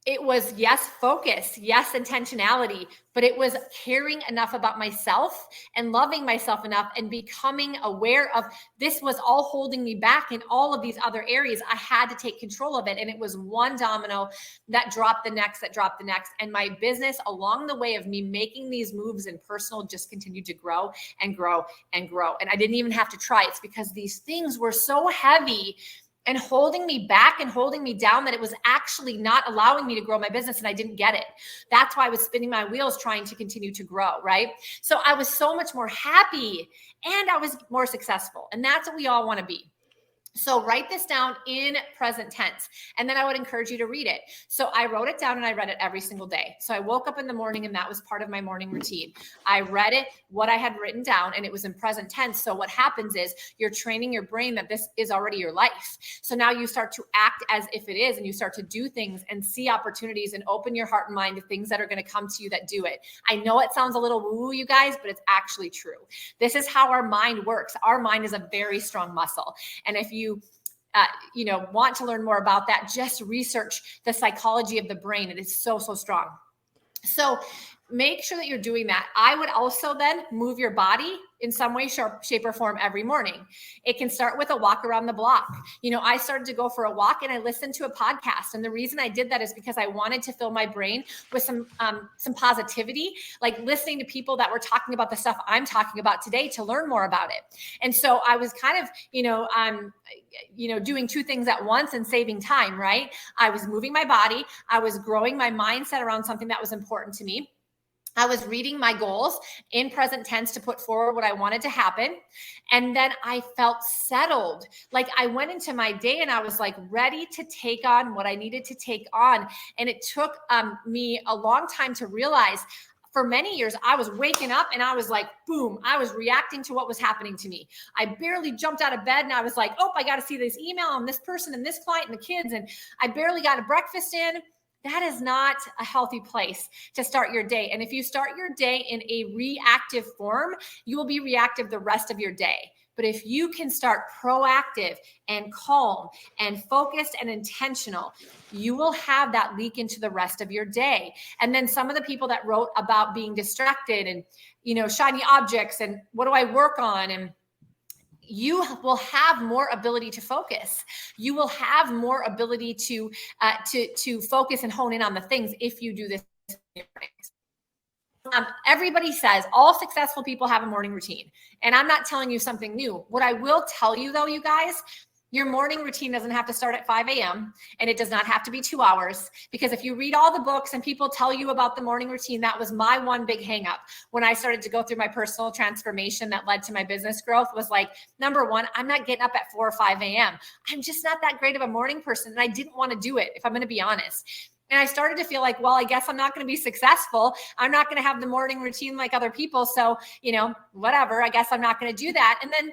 It was yes, focus, yes, intentionality, but it was caring enough about myself and loving myself enough and becoming aware of this was all holding me back in all of these other areas. I had to take control of it. And it was one domino that dropped the next, that dropped the next. And my business along the way of me making these moves in personal just continued to grow and grow and grow. And I didn't even have to try. It's because these things were so heavy and holding me back and holding me down that it was actually not allowing me to grow my business, and I didn't get it. That's why I was spinning my wheels trying to continue to grow, right? So I was so much more happy and I was more successful, and that's what we all want to be. So write this down in present tense, and then I would encourage you to read it. So I wrote it down and I read it every single day. So I woke up in the morning and that was part of my morning routine. I read it, what I had written down, and it was in present tense. So what happens is you're training your brain that this is already your life. So now you start to act as if it is, and you start to do things and see opportunities and open your heart and mind to things that are going to come to you that do it. I know it sounds a little woo-woo, you guys, but it's actually true. This is how our mind works. Our mind is a very strong muscle. And if you want to learn more about that, just research the psychology of the brain. It is so, so strong. So make sure that you're doing that. I would also then move your body in some way, shape, or form every morning. It can start with a walk around the block. I started to go for a walk and I listened to a podcast. And the reason I did that is because I wanted to fill my brain with some positivity, like listening to people that were talking about the stuff I'm talking about today to learn more about it. And so I was kind of, doing two things at once and saving time, right? I was moving my body. I was growing my mindset around something that was important to me. I was reading my goals in present tense to put forward what I wanted to happen. And then I felt settled. Like I went into my day and I was like ready to take on what I needed to take on. And it took me a long time to realize. For many years, I was waking up and I was like, boom, I was reacting to what was happening to me. I barely jumped out of bed and I was like, oh, I got to see this email on this person and this client and the kids. And I barely got a breakfast in. That is not a healthy place to start your day. And if you start your day in a reactive form, you will be reactive the rest of your day. But if you can start proactive and calm and focused and intentional, you will have that leak into the rest of your day. And then some of the people that wrote about being distracted and, shiny objects and what do I work on, and you will have more ability to focus. You will have more ability to focus and hone in on the things if you do this. Everybody says all successful people have a morning routine. And I'm not telling you something new. What I will tell you though, you guys, your morning routine doesn't have to start at 5 a.m. and it does not have to be 2 hours, because if you read all the books and people tell you about the morning routine, that was my one big hang up when I started to go through my personal transformation that led to my business growth. Was like, number one, I'm not getting up at 4 or 5 a.m. I'm just not that great of a morning person. And I didn't want to do it, if I'm going to be honest. And I started to feel like, well, I guess I'm not going to be successful. I'm not going to have the morning routine like other people. So, whatever, I guess I'm not going to do that. And then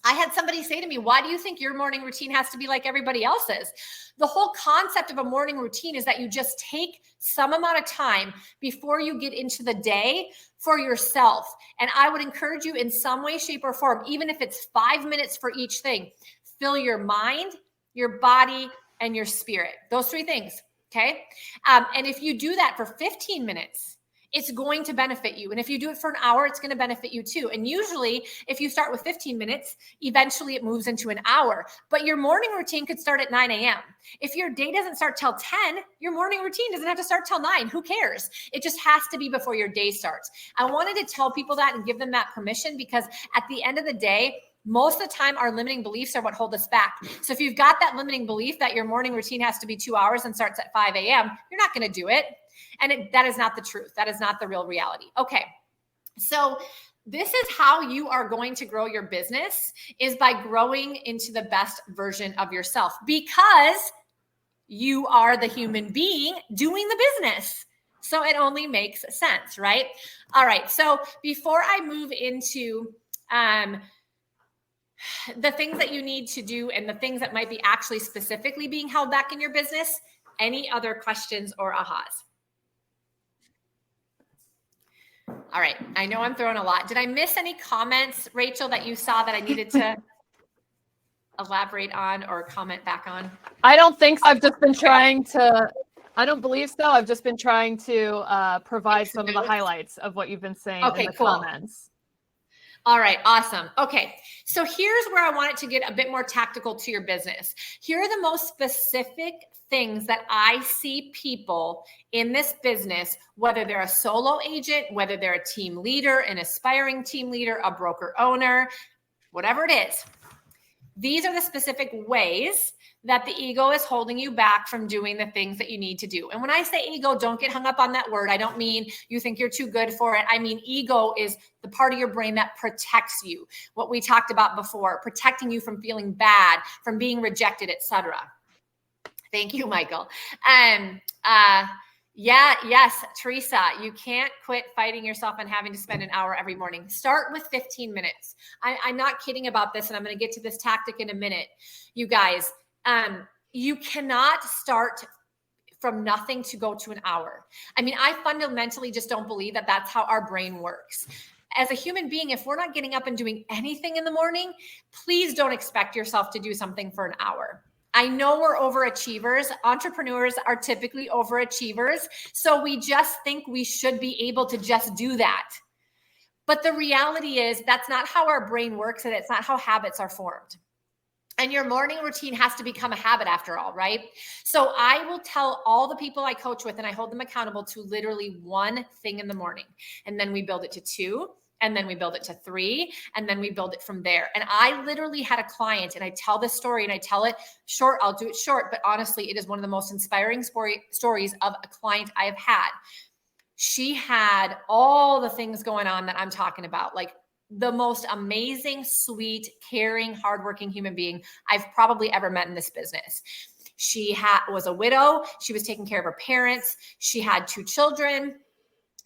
I had somebody say to me, why do you think your morning routine has to be like everybody else's? The whole concept of a morning routine is that you just take some amount of time before you get into the day for yourself. And I would encourage you in some way, shape, or form, even if it's 5 minutes for each thing, fill your mind, your body, and your spirit. Those three things. Okay. And if you do that for 15 minutes, it's going to benefit you. And if you do it for an hour, it's going to benefit you too. And usually if you start with 15 minutes, eventually it moves into an hour, but your morning routine could start at 9 a.m. If your day doesn't start till 10, your morning routine doesn't have to start till 9. Who cares? It just has to be before your day starts. I wanted to tell people that and give them that permission, because at the end of the day, most of the time, our limiting beliefs are what hold us back. So if you've got that limiting belief that your morning routine has to be 2 hours and starts at 5 a.m., you're not going to do it. And that is not the truth. That is not the real reality. Okay. So this is how you are going to grow your business, is by growing into the best version of yourself, because you are the human being doing the business. So it only makes sense, right? All right. So before I move into, the things that you need to do and the things that might be actually specifically being held back in your business, any other questions or ahas? All right. I know I'm throwing a lot. Did I miss any comments, Rachel, that you saw that I needed to elaborate on or comment back on? I don't think so. I've just been trying to I don't believe so. I've just been trying to provide some of the highlights of what you've been saying in the comments. All right, awesome. Okay, so here's where I want it to get a bit more tactical to your business. Here are the most specific things that I see people in this business, whether they're a solo agent, whether they're a team leader, an aspiring team leader, a broker owner, whatever it is. These are the specific ways that the ego is holding you back from doing the things that you need to do. And when I say ego, don't get hung up on that word. I don't mean you think you're too good for it. I mean, ego is the part of your brain that protects you. What we talked about before, protecting you from feeling bad, from being rejected, etc. Thank you, Michael. Yes, Teresa, you can't quit fighting yourself and having to spend an hour every morning. Start with 15 minutes. I'm not kidding about this, and I'm going to get to this tactic in a minute. You guys, you cannot start from nothing to go to an hour. I mean, I fundamentally just don't believe that that's how our brain works. As a human being, if we're not getting up and doing anything in the morning, please don't expect yourself to do something for an hour. I know we're overachievers. Entrepreneurs are typically overachievers. So we just think we should be able to just do that. But the reality is that's not how our brain works, and it's not how habits are formed. And your morning routine has to become a habit after all, right? So I will tell all the people I coach with, and I hold them accountable to literally one thing in the morning. And then we build it to 2. And then we build it to 3, and then we build it from there. And I literally had a client, and I tell this story, and I tell it short. I'll do it short, but honestly, it is one of the most inspiring stories of a client I have had. She had all the things going on that I'm talking about, like the most amazing, sweet, caring, hardworking human being I've probably ever met in this business. She was a widow. She was taking care of her parents. She had 2 children.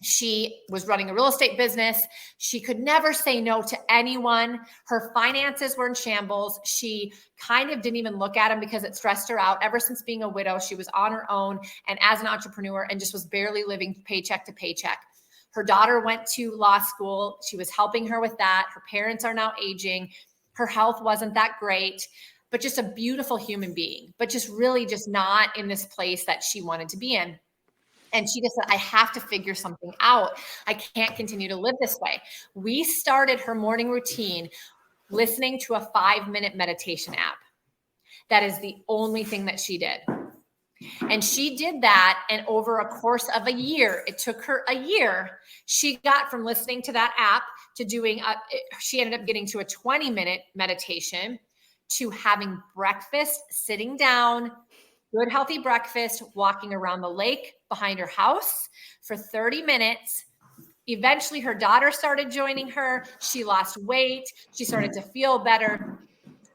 She was running a real estate business. She could never say no to anyone. Her finances were in shambles. She kind of didn't even look at them because it stressed her out. Ever since being a widow, she was on her own and as an entrepreneur and just was barely living paycheck to paycheck. Her daughter went to law school. She was helping her with that. Her parents are now aging. Her health wasn't that great, but just a beautiful human being, but just really just not in this place that she wanted to be in. And she just said, I have to figure something out. I can't continue to live this way. We started her morning routine listening to a 5-minute meditation app. That is the only thing that she did. And she did that. And over a course of a year, it took her a year. She got from listening to that app to doing, she ended up getting to a 20-minute meditation, to having breakfast, sitting down, good, healthy breakfast, walking around the lake behind her house for 30 minutes. Eventually, her daughter started joining her. She lost weight. She started to feel better.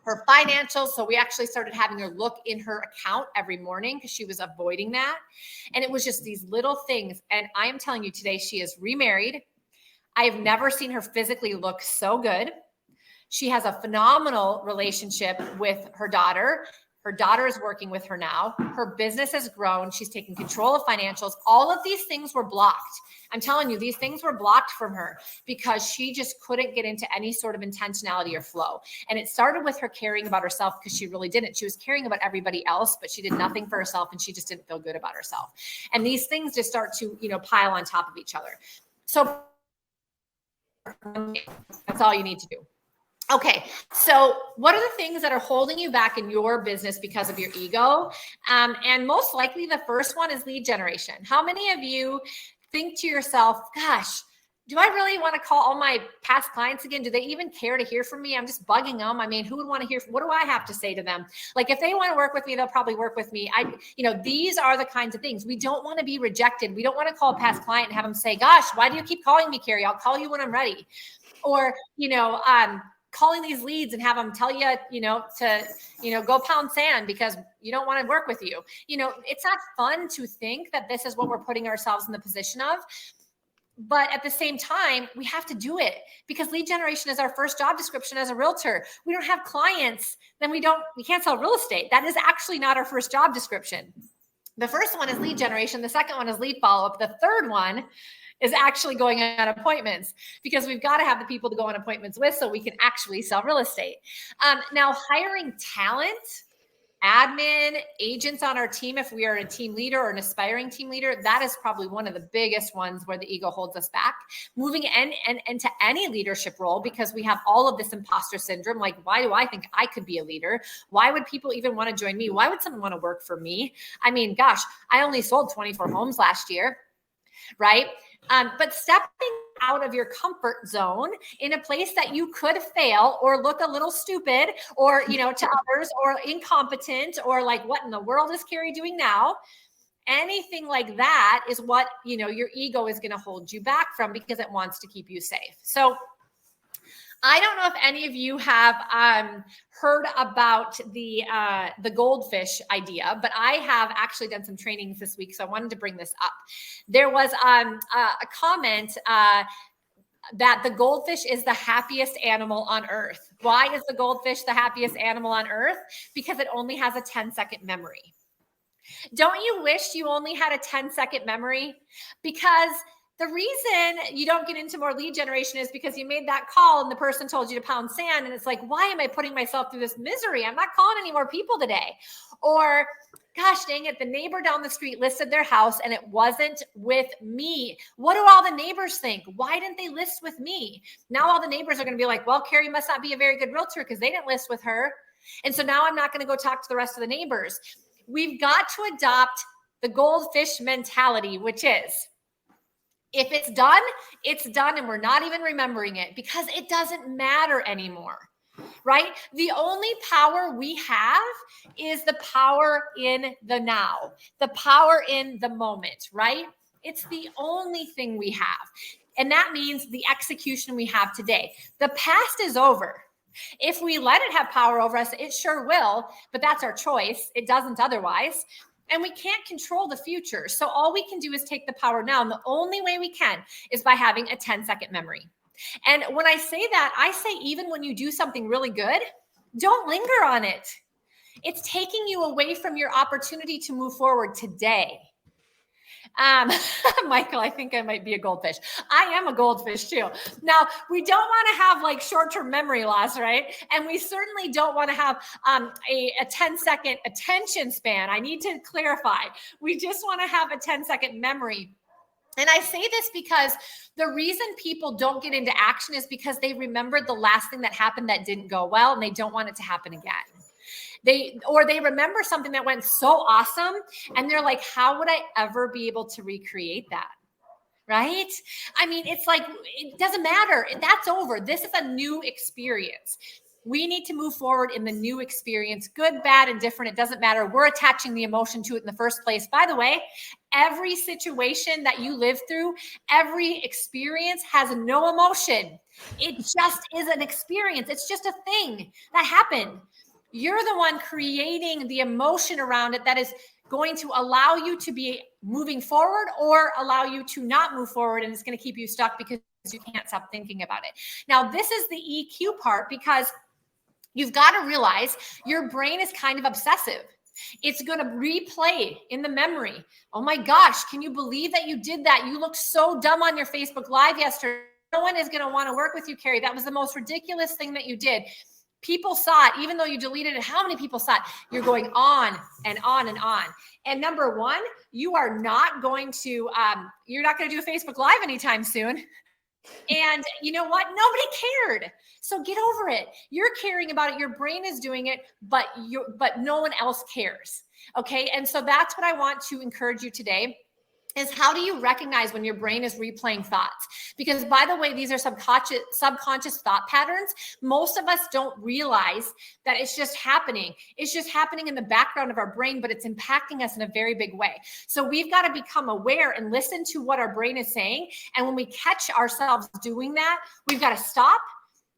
Her financials. So we actually started having her look in her account every morning because she was avoiding that. And it was just these little things. And I am telling you today, she is remarried. I have never seen her physically look so good. She has a phenomenal relationship with her daughter. Her daughter is working with her now. Her business has grown. She's taking control of financials. All of these things were blocked. I'm telling you, these things were blocked from her because she just couldn't get into any sort of intentionality or flow. And it started with her caring about herself because she really didn't. She was caring about everybody else, but she did nothing for herself and she just didn't feel good about herself. And these things just start to, pile on top of each other. So that's all you need to do. Okay, so what are the things that are holding you back in your business because of your ego? And most likely the first one is lead generation. How many of you think to yourself, gosh, do I really want to call all my past clients again? Do they even care to hear from me? I'm just bugging them. I mean, who would want to hear? What do I have to say to them? Like if they want to work with me, they'll probably work with me. These are the kinds of things. We don't want to be rejected. We don't want to call a past client and have them say, gosh, why do you keep calling me, Cari? I'll call you when I'm ready. Or, calling these leads and have them tell you, to, go pound sand because you don't want to work with you. It's not fun to think that this is what we're putting ourselves in the position of. But at the same time, we have to do it because lead generation is our first job description as a realtor. We don't have clients, then we can't sell real estate. That is actually not our first job description. The first one is lead generation. The second one is lead follow-up. The third one is actually going on appointments because we've got to have the people to go on appointments with so we can actually sell real estate. Now, hiring talent admin, agents on our team, if we are a team leader or an aspiring team leader, that is probably one of the biggest ones where the ego holds us back. Moving into any leadership role, because we have all of this imposter syndrome. Like, why do I think I could be a leader? Why would people even want to join me? Why would someone want to work for me? I mean, gosh, I only sold 24 homes last year, right? But stepping out of your comfort zone in a place that you could fail or look a little stupid or, to others, or incompetent, or like, what in the world is Cari doing now? Anything like that is what, your ego is going to hold you back from, because it wants to keep you safe. So I don't know if any of you have heard about the goldfish idea, but I have actually done some trainings this week, so I wanted to bring this up. There was a comment that the goldfish is the happiest animal on earth. Why is the goldfish the happiest animal on earth? Because it only has a 10-second memory. Don't you wish you only had a 10-second memory? Because the reason you don't get into more lead generation is because you made that call and the person told you to pound sand. And it's like, why am I putting myself through this misery? I'm not calling any more people today. Or, gosh dang it, the neighbor down the street listed their house and it wasn't with me. What do all the neighbors think? Why didn't they list with me? Now all the neighbors are going to be like, well, Cari must not be a very good realtor because they didn't list with her. And so now I'm not going to go talk to the rest of the neighbors. We've got to adopt the goldfish mentality, which is, if it's done, and we're not even remembering it because it doesn't matter anymore, right? The only power we have is the power in the now, the power in the moment, right? It's the only thing we have. And that means the execution we have today. The past is over. If we let it have power over us, it sure will, but that's our choice. It doesn't otherwise. And we can't control the future. So all we can do is take the power now. And the only way we can is by having a 10-second memory. And when I say that, I say even when you do something really good, don't linger on it. It's taking you away from your opportunity to move forward today. Michael, I think I might be a goldfish. I am a goldfish too. Now, we don't want to have like short-term memory loss, right? And we certainly don't want to have a 10-second attention span. I need to clarify. We just want to have a 10-second memory. And I say this because the reason people don't get into action is because they remembered the last thing that happened that didn't go well, and they don't want it to happen again. They remember something that went so awesome and they're like, how would I ever be able to recreate that? Right? I mean, it's like, it doesn't matter. That's over. This is a new experience. We need to move forward in the new experience, good, bad, and different. It doesn't matter. We're attaching the emotion to it in the first place. By the way, every situation that you live through, every experience has no emotion. It just is an experience. It's just a thing that happened. You're the one creating the emotion around it that is going to allow you to be moving forward or allow you to not move forward. And it's going to keep you stuck because you can't stop thinking about it. Now, this is the EQ part, because you've got to realize your brain is kind of obsessive. It's going to replay in the memory. Oh my gosh, can you believe that you did that? You looked so dumb on your Facebook Live yesterday. No one is going to want to work with you, Cari. That was the most ridiculous thing that you did. People saw it, even though you deleted it. How many people saw it? You're going on and on and on. And number one, you are not going to, you're not going to do a Facebook Live anytime soon. And you know what? Nobody cared. So get over it. You're caring about it. Your brain is doing it, but no one else cares. Okay. And so that's what I want to encourage you today. Is how do you recognize when your brain is replaying thoughts? Because by the way, these are subconscious thought patterns. Most of us don't realize that it's just happening. It's just happening in the background of our brain, but it's impacting us in a very big way. So we've got to become aware and listen to what our brain is saying. And when we catch ourselves doing that, we've got to stop.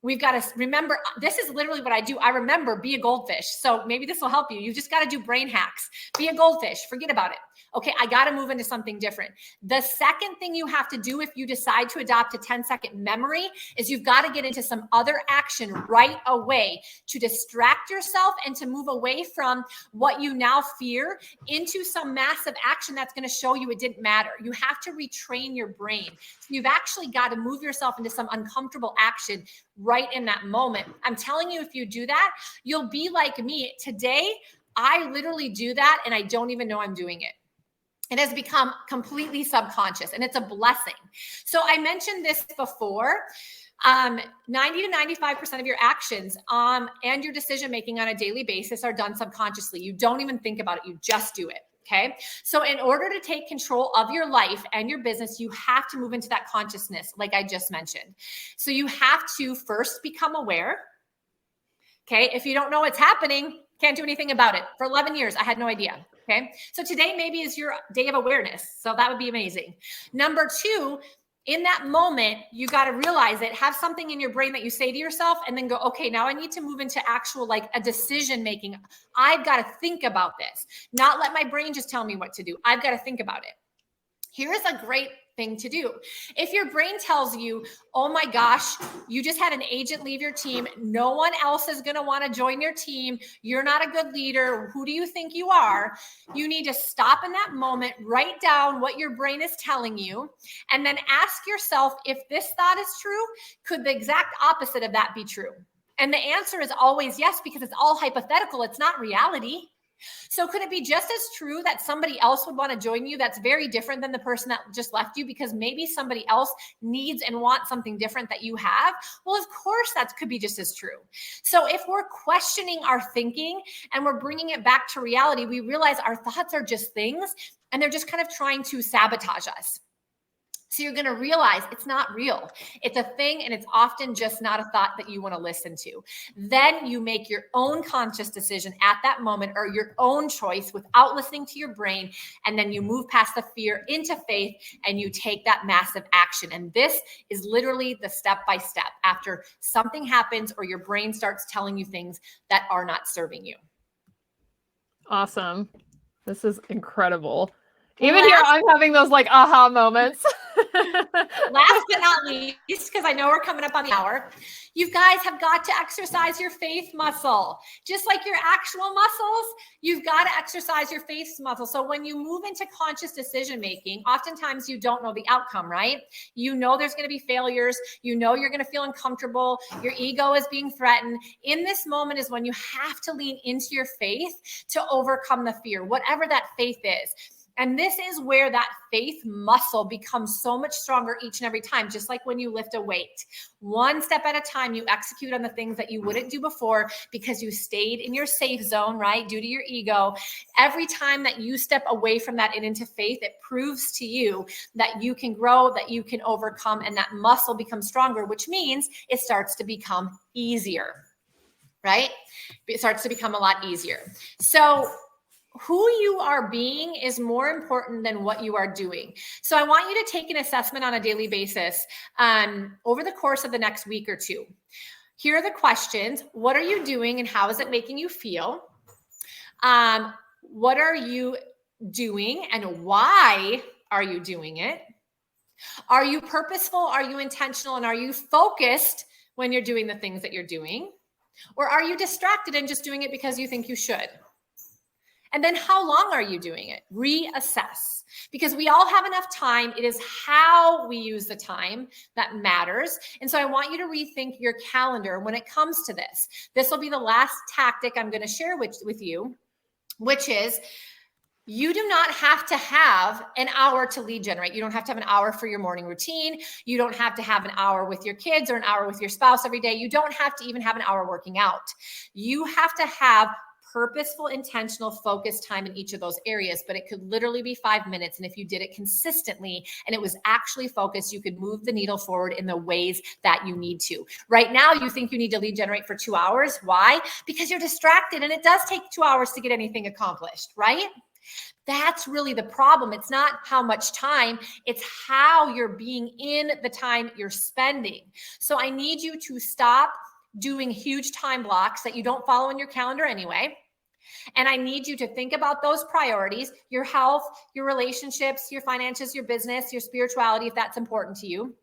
We've got to remember, this is literally what I do. I remember, be a goldfish. So maybe this will help you. You just got to do brain hacks. Be a goldfish. Forget about it. Okay, I got to move into something different. The second thing you have to do if you decide to adopt a 10-second memory is you've got to get into some other action right away to distract yourself and to move away from what you now fear into some massive action that's going to show you it didn't matter. You have to retrain your brain. So you've actually got to move yourself into some uncomfortable action right in that moment. I'm telling you, if you do that, you'll be like me. Today, I literally do that and I don't even know I'm doing it. It has become completely subconscious and it's a blessing. So I mentioned this before. 90 to 95% of your actions and your decision-making on a daily basis are done subconsciously. You don't even think about it. You just do it. Okay. So in order to take control of your life and your business, you have to move into that consciousness, like I just mentioned. So you have to first become aware. Okay. If you don't know what's happening, can't do anything about it. For 11 years, I had no idea. Okay. So today maybe is your day of awareness. So that would be amazing. Number two, in that moment, you got to realize it, have something in your brain that you say to yourself and then go, okay, now I need to move into actual like a decision making. I've got to think about this, not let my brain just tell me what to do. I've got to think about it. Here's a great thing to do. If your brain tells you, oh my gosh, you just had an agent leave your team. No one else is going to want to join your team. You're not a good leader. Who do you think you are? You need to stop in that moment, write down what your brain is telling you, and then ask yourself, if this thought is true, could the exact opposite of that be true? And the answer is always yes, because it's all hypothetical. It's not reality. So could it be just as true that somebody else would want to join you that's very different than the person that just left you, because maybe somebody else needs and wants something different that you have? Well, of course, that could be just as true. So if we're questioning our thinking and we're bringing it back to reality, we realize our thoughts are just things and they're just kind of trying to sabotage us. So you're going to realize it's not real. It's a thing, and it's often just not a thought that you want to listen to. Then you make your own conscious decision at that moment, or your own choice without listening to your brain. And then you move past the fear into faith and you take that massive action. And this is literally the step-by-step after something happens or your brain starts telling you things that are not serving you. Awesome. This is incredible. Even here, I'm having those like aha moments. Last but not least, because I know we're coming up on the hour, you guys have got to exercise your faith muscle. Just like your actual muscles, you've got to exercise your faith muscle. So when you move into conscious decision making, oftentimes you don't know the outcome, right? You know there's going to be failures. You know you're going to feel uncomfortable. Your ego is being threatened. In this moment is when you have to lean into your faith to overcome the fear, whatever that faith is. And this is where that faith muscle becomes so much stronger each and every time, just like when you lift a weight. One step at a time, you execute on the things that you wouldn't do before because you stayed in your safe zone, right? Due to your ego. Every time that you step away from that and into faith, it proves to you that you can grow, that you can overcome, and that muscle becomes stronger, which means it starts to become easier, right? It starts to become a lot easier. So who you are being is more important than what you are doing. So I want you to take an assessment on a daily basis over the course of the next week or two. Here are the questions. What are you doing and how is it making you feel? What are you doing and why are you doing it? Are you purposeful? Are you intentional? And are you focused when you're doing the things that you're doing? Or are you distracted and just doing it because you think you should? And then how long are you doing it? Reassess, because we all have enough time. It is how we use the time that matters. And so I want you to rethink your calendar when it comes to this. This will be the last tactic I'm going to share with you, which is you do not have to have an hour to lead generate. You don't have to have an hour for your morning routine. You don't have to have an hour with your kids or an hour with your spouse every day. You don't have to even have an hour working out. You have to have purposeful, intentional, focused time in each of those areas, but it could literally be 5 minutes. And if you did it consistently and it was actually focused, you could move the needle forward in the ways that you need to. Right now, you think you need to lead generate for 2 hours. Why? Because you're distracted and it does take 2 hours to get anything accomplished, right? That's really the problem. It's not how much time, it's how you're being in the time you're spending. So I need you to stop doing huge time blocks that you don't follow in your calendar anyway. And I need you to think about those priorities, your health, your relationships, your finances, your business, your spirituality, if that's important to you.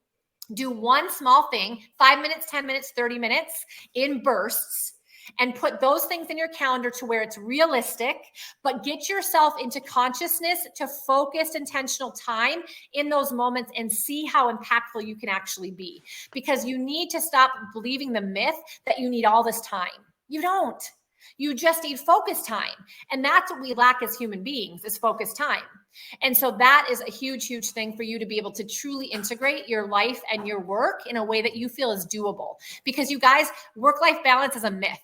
Do one small thing, 5 minutes, 10 minutes, 30 minutes in bursts, and put those things in your calendar to where it's realistic, but get yourself into consciousness to focused, intentional time in those moments and see how impactful you can actually be. Because you need to stop believing the myth that you need all this time. You don't. You just need focus time. And that's what we lack as human beings, is focus time. And so that is a huge, huge thing for you to be able to truly integrate your life and your work in a way that you feel is doable. Because you guys, work-life balance is a myth.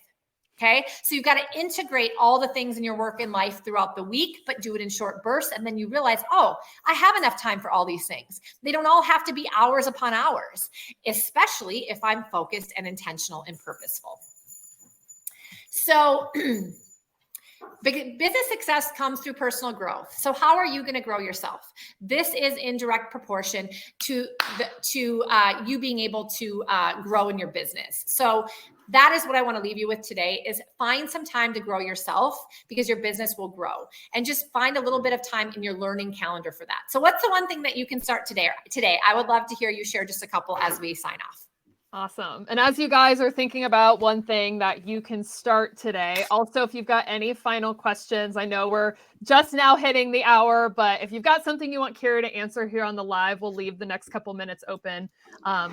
Okay. So you've got to integrate all the things in your work and life throughout the week, but do it in short bursts. And then you realize, oh, I have enough time for all these things. They don't all have to be hours upon hours, especially if I'm focused and intentional and purposeful. So business success comes through personal growth. So how are you going to grow yourself? This is in direct proportion to you being able to grow in your business. So that is what I want to leave you with today, is find some time to grow yourself, because your business will grow, and just find a little bit of time in your learning calendar for that. So what's the one thing that you can start today? I would love to hear you share just a couple as we sign off. Awesome. And as you guys are thinking about one thing that you can start today, also, if you've got any final questions, I know we're just now hitting the hour, but if you've got something you want Cari to answer here on the live, we'll leave the next couple minutes open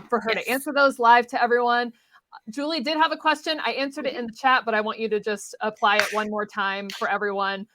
for her to answer those live to everyone. Julie did have a question. I answered it in the chat, but I want you to just apply it one more time for everyone.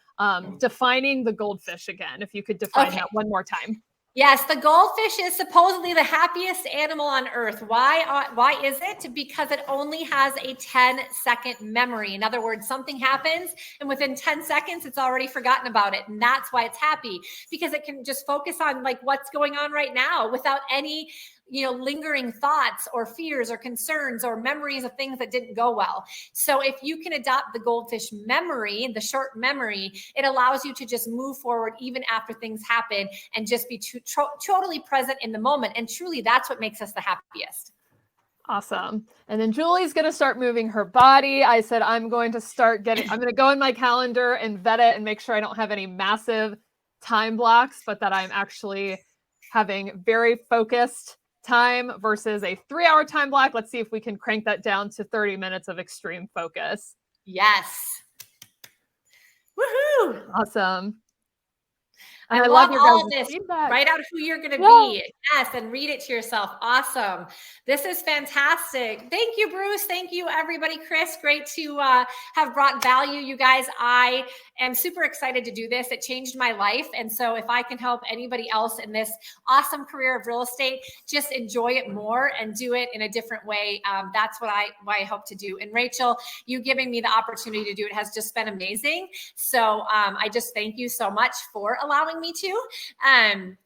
Defining the goldfish again, if you could define that one more time. Yes, the goldfish is supposedly the happiest animal on earth. Why is it? Because it only has a 10-second memory. In other words, something happens and within 10 seconds, it's already forgotten about it. And that's why it's happy, because it can just focus on like what's going on right now without any lingering thoughts or fears or concerns or memories of things that didn't go well. So if you can adopt the goldfish memory, the short memory, it allows you to just move forward even after things happen and just be totally present in the moment. And truly, that's what makes us the happiest. Awesome. And then Julie's going to start moving her body. I said, I'm going to go in my calendar and vet it and make sure I don't have any massive time blocks, but that I'm actually having very focused time versus a 3-hour time block. Let's see if we can crank that down to 30 minutes of extreme focus. Yes. Woohoo. Awesome. And I love your all this. Feedback. Write out who you're going to be. Yes. And read it to yourself. Awesome. This is fantastic. Thank you, Bruce. Thank you, everybody. Chris, great to have brought value. You guys, I am super excited to do this. It changed my life. And so if I can help anybody else in this awesome career of real estate, just enjoy it more and do it in a different way. That's what I hope to do. And Rachel, you giving me the opportunity to do it has just been amazing. So I just thank you so much for allowing me to.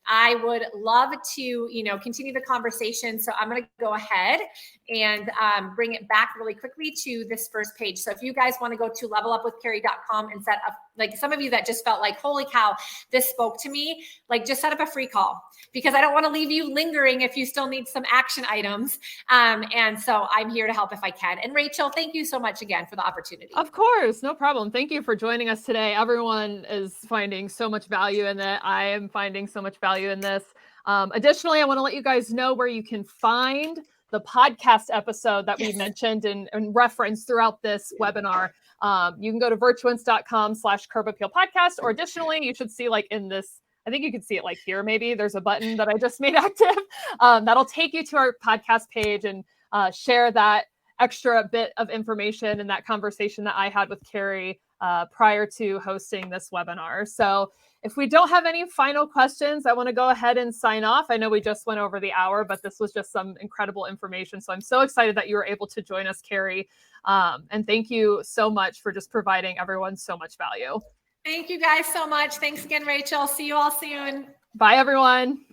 I would love to, continue the conversation. So I'm going to go ahead and bring it back really quickly to this first page. So if you guys want to go to levelupwithcari.com and set up, like some of you that just felt like, holy cow, this spoke to me, like just set up a free call, because I don't want to leave you lingering if you still need some action items. And so I'm here to help if I can. And Rachel, thank you so much again for the opportunity. Of course, no problem. Thank you for joining us today. Everyone is finding so much value in it. I am finding so much value in this. Additionally, I want to let you guys know where you can find the podcast episode that we mentioned and referenced throughout this webinar. You can go to virtuance.com/curb appeal podcast, or additionally, you should see like in this, I think you can see it like here, maybe there's a button that I just made active. That'll take you to our podcast page and share that extra bit of information and that conversation that I had with Cari prior to hosting this webinar. So if we don't have any final questions, I want to go ahead and sign off. I know we just went over the hour, but this was just some incredible information. So I'm so excited that you were able to join us, Cari. And thank you so much for just providing everyone so much value. Thank you guys so much. Thanks again, Rachel. See you all soon. Bye, everyone.